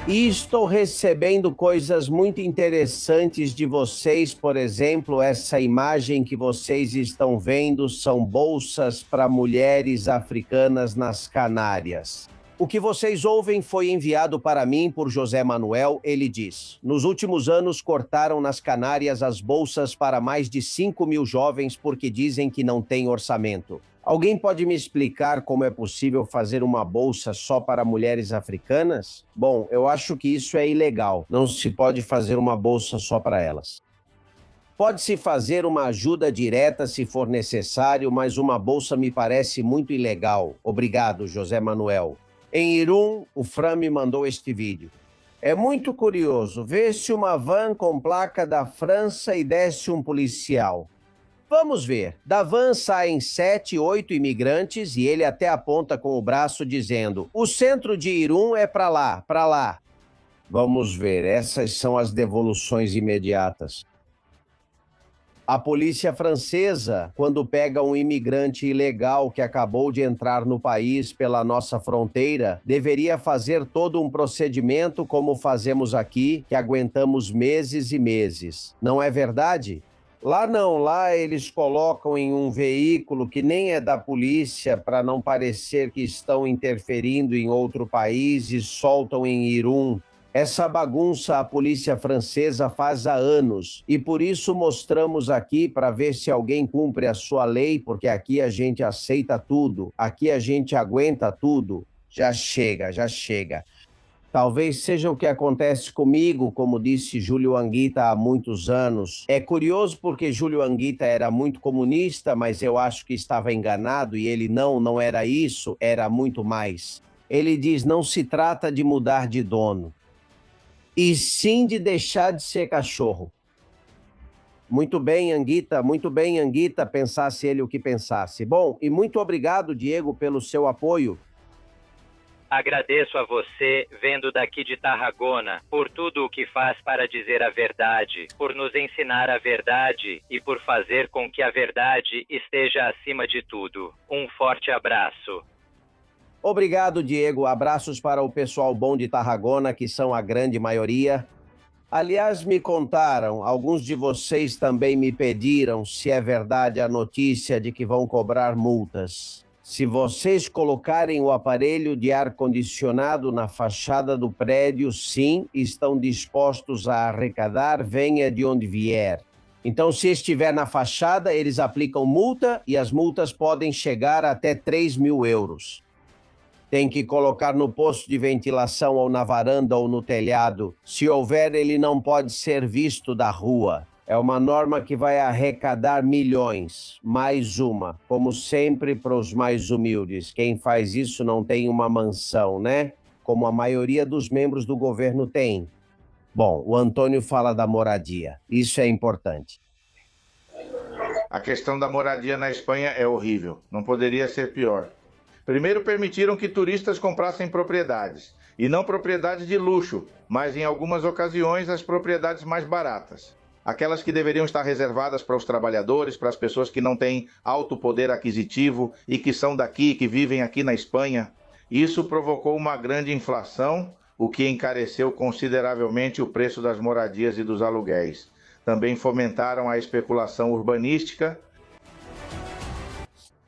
Speaker 5: E estou recebendo coisas muito interessantes de vocês, por exemplo, essa imagem que vocês estão vendo são bolsas para mulheres africanas nas Canárias. O que vocês ouvem foi enviado para mim por José Manuel. Ele diz: nos últimos anos cortaram nas Canárias as bolsas para mais de 5.000 jovens porque dizem que não tem orçamento. Alguém pode me explicar como é possível fazer uma bolsa só para mulheres africanas? Bom, eu acho que isso é ilegal. Não se pode fazer uma bolsa só para elas. Pode-se fazer uma ajuda direta se for necessário, mas uma bolsa me parece muito ilegal. Obrigado, José Manuel. Em Irum, o Fran me mandou este vídeo. É muito curioso. Vê-se uma van com placa da França e desce um policial. Vamos ver. Da van saem 7, 8 imigrantes e ele até aponta com o braço dizendo: o centro de Irum é para lá, para lá. Vamos ver, essas são as devoluções imediatas. A polícia francesa, quando pega um imigrante ilegal que acabou de entrar no país pela nossa fronteira, deveria fazer todo um procedimento como fazemos aqui, que aguentamos meses e meses. Não é verdade? Lá não, lá eles colocam em um veículo que nem é da polícia para não parecer que estão interferindo em outro país e soltam em Irum. Essa bagunça a polícia francesa faz há anos e por isso mostramos aqui para ver se alguém cumpre a sua lei, porque aqui a gente aceita tudo, aqui a gente aguenta tudo. Já chega, já chega. Talvez seja o que acontece comigo, como disse Júlio Anguita há muitos anos. É curioso porque Júlio Anguita era muito comunista, mas eu acho que estava enganado e ele não era isso, era muito mais. Ele diz: não se trata de mudar de dono, e sim de deixar de ser cachorro. Muito bem, Anguita, pensasse ele o que pensasse. Bom, e muito obrigado, Diego, pelo seu apoio.
Speaker 18: Agradeço a você, vendo daqui de Tarragona, por tudo o que faz para dizer a verdade, por nos ensinar a verdade e por fazer com que a verdade esteja acima de tudo. Um forte abraço.
Speaker 5: Obrigado, Diego. Abraços para o pessoal bom de Tarragona, que são a grande maioria. Aliás, me contaram, alguns de vocês também me pediram se é verdade a notícia de que vão cobrar multas. Se vocês colocarem o aparelho de ar-condicionado na fachada do prédio, sim, estão dispostos a arrecadar, venha de onde vier. Então, se estiver na fachada, eles aplicam multa e as multas podem chegar até 3.000 euros. Tem que colocar no posto de ventilação ou na varanda ou no telhado. Se houver, ele não pode ser visto da rua. É uma norma que vai arrecadar milhões. Mais uma. Como sempre, para os mais humildes. Quem faz isso não tem uma mansão, né? Como a maioria dos membros do governo tem. Bom, o Antônio fala da moradia. Isso é importante.
Speaker 19: A questão da moradia na Espanha é horrível. Não poderia ser pior. Primeiro, permitiram que turistas comprassem propriedades. E não propriedades de luxo, mas em algumas ocasiões as propriedades mais baratas. Aquelas que deveriam estar reservadas para os trabalhadores, para as pessoas que não têm alto poder aquisitivo e que são daqui, que vivem aqui na Espanha. Isso provocou uma grande inflação, o que encareceu consideravelmente o preço das moradias e dos aluguéis. Também fomentaram a especulação urbanística.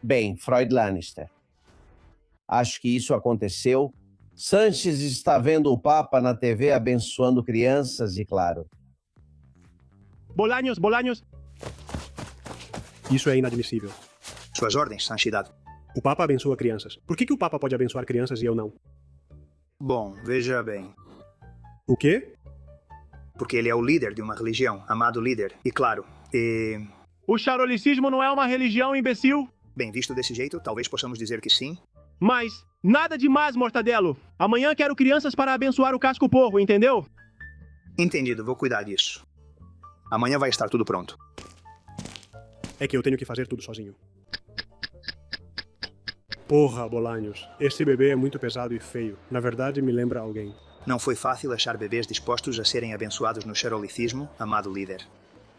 Speaker 5: Bem, Freud Lannister. Acho que isso aconteceu. Sanches está vendo o Papa na TV abençoando crianças e, claro...
Speaker 20: Bolaños. Isso é inadmissível.
Speaker 21: Suas ordens, santidade.
Speaker 20: O Papa abençoa crianças. Por que o Papa pode abençoar crianças e eu não?
Speaker 21: Bom, veja bem.
Speaker 20: O quê?
Speaker 21: Porque ele é o líder de uma religião, amado líder. E claro,
Speaker 22: O charolicismo não é uma religião, imbecil?
Speaker 21: Bem, visto desse jeito, talvez possamos dizer que sim.
Speaker 22: Mas, nada demais, Mortadelo. Amanhã quero crianças para abençoar o casco-porro, entendeu?
Speaker 21: Entendido, vou cuidar disso. Amanhã vai estar tudo pronto.
Speaker 20: É que eu tenho que fazer tudo sozinho. Porra, Bolanhos. Esse bebê é muito pesado e feio. Na verdade, me lembra alguém.
Speaker 21: Não foi fácil achar bebês dispostos a serem abençoados no charolicismo, amado líder.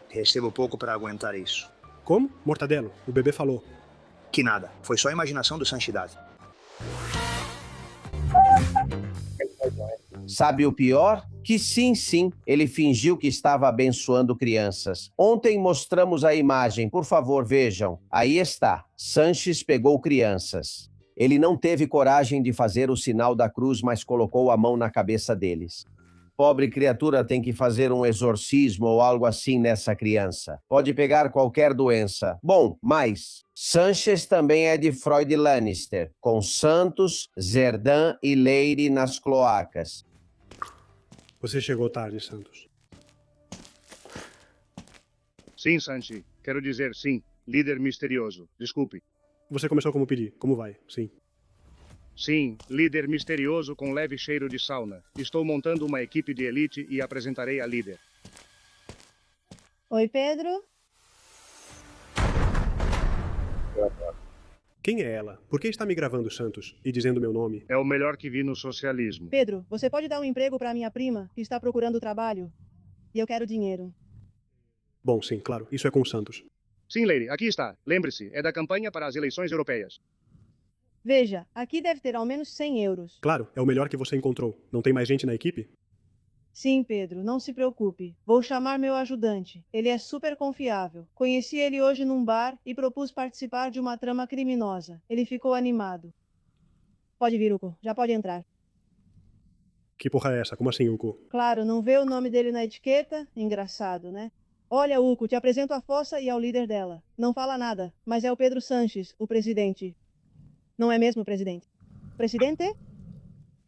Speaker 21: Recebo pouco para aguentar isso.
Speaker 20: Como? Mortadelo, o bebê falou.
Speaker 21: Que nada, foi só imaginação do santidade.
Speaker 5: Sabe o pior? Que sim, ele fingiu que estava abençoando crianças. Ontem mostramos a imagem, por favor, vejam. Aí está, Sanches pegou crianças. Ele não teve coragem de fazer o sinal da cruz, mas colocou a mão na cabeça deles. Pobre criatura tem que fazer um exorcismo ou algo assim nessa criança. Pode pegar qualquer doença. Bom, mas Sanches também é de Freud Lannister, com Santos, Zerdan e Leyre nas cloacas.
Speaker 20: Você chegou tarde, Santos.
Speaker 23: Sim, Sanchi. Quero dizer sim. Líder misterioso. Desculpe.
Speaker 20: Você começou como pedir. Como vai? Sim.
Speaker 23: Sim, líder misterioso com leve cheiro de sauna. Estou montando uma equipe de elite e apresentarei a líder.
Speaker 24: Oi, Pedro.
Speaker 20: Quem é ela? Por que está me gravando, Santos? E dizendo meu nome?
Speaker 23: É o melhor que vi no socialismo.
Speaker 24: Pedro, você pode dar um emprego para minha prima, que está procurando trabalho? E eu quero dinheiro.
Speaker 20: Bom, sim, claro. Isso é com o Santos.
Speaker 23: Sim, Leyre, aqui está. Lembre-se, é da campanha para as eleições europeias.
Speaker 24: Veja, aqui deve ter ao menos 100 euros.
Speaker 20: Claro, é o melhor que você encontrou. Não tem mais gente na equipe?
Speaker 24: Sim, Pedro, não se preocupe. Vou chamar meu ajudante. Ele é super confiável. Conheci ele hoje num bar e propus participar de uma trama criminosa. Ele ficou animado. Pode vir, Uco. Já pode entrar.
Speaker 20: Que porra é essa? Como assim, Uco?
Speaker 24: Claro, não vê o nome dele na etiqueta? Engraçado, né? Olha, Uco, te apresento a fossa e ao líder dela. Não fala nada, mas é o Pedro Sanches, o presidente. Não é mesmo, presidente? Presidente?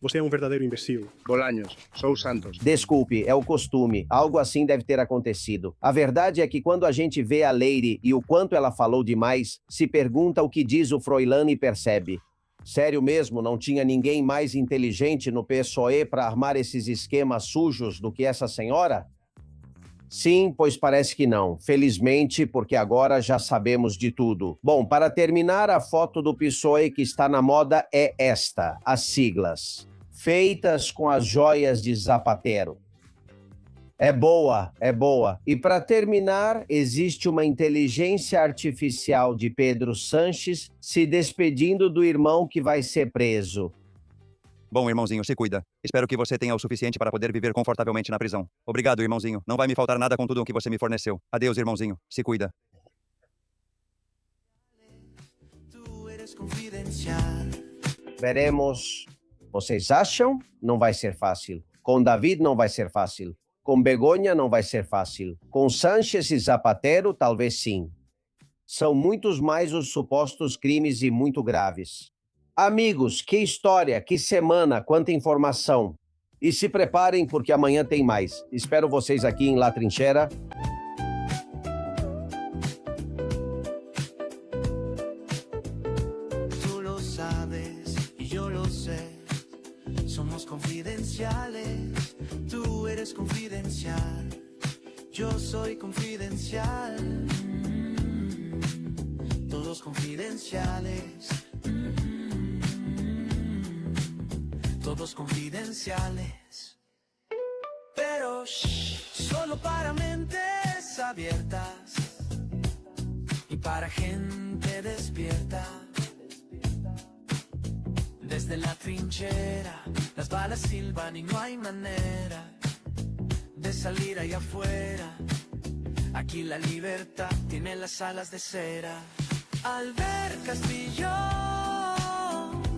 Speaker 20: Você é um verdadeiro imbecil.
Speaker 23: Bolanhos, sou Santos.
Speaker 5: Desculpe, é o costume. Algo assim deve ter acontecido. A verdade é que quando a gente vê a Leyre e o quanto ela falou demais, se pergunta o que diz o Froilán e percebe. Sério mesmo, não tinha ninguém mais inteligente no PSOE para armar esses esquemas sujos do que essa senhora? Sim, pois parece que não. Felizmente, porque agora já sabemos de tudo. Bom, para terminar, a foto do PSOE que está na moda é esta, as siglas. Feitas com as joias de Zapatero. É boa, é boa. E para terminar, existe uma inteligência artificial de Pedro Sanches se despedindo do irmão que vai ser preso.
Speaker 25: Bom, irmãozinho, se cuida. Espero que você tenha o suficiente para poder viver confortavelmente na prisão. Obrigado, irmãozinho. Não vai me faltar nada com tudo o que você me forneceu. Adeus, irmãozinho. Se cuida.
Speaker 5: Veremos. Vocês acham? Não vai ser fácil. Com David não vai ser fácil. Com Begonha não vai ser fácil. Com Sanches e Zapatero, talvez sim. São muitos mais os supostos crimes e muito graves. Amigos, que história, que semana, quanta informação. E se preparem porque amanhã tem mais. Espero vocês aqui em La Trinchera.
Speaker 26: Tú lo sabes y yo lo sé. Somos confidenciales. Tú eres confidencial. Yo soy confidencial. Todos confidenciales. Todos confidenciales. Pero solo para mentes abiertas y para gente despierta. Desde la trinchera las balas silban y no hay manera de salir allá afuera. Aquí la libertad tiene las alas de cera. Albert Castillo,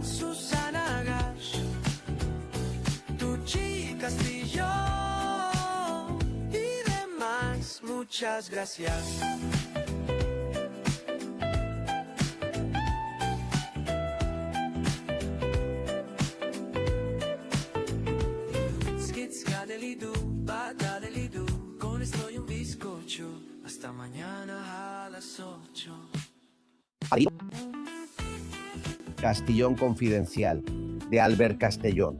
Speaker 26: Susana Gash, Tucci Castillo y demás. Muchas gracias.
Speaker 5: Castellón Confidencial, de Albert Castellón.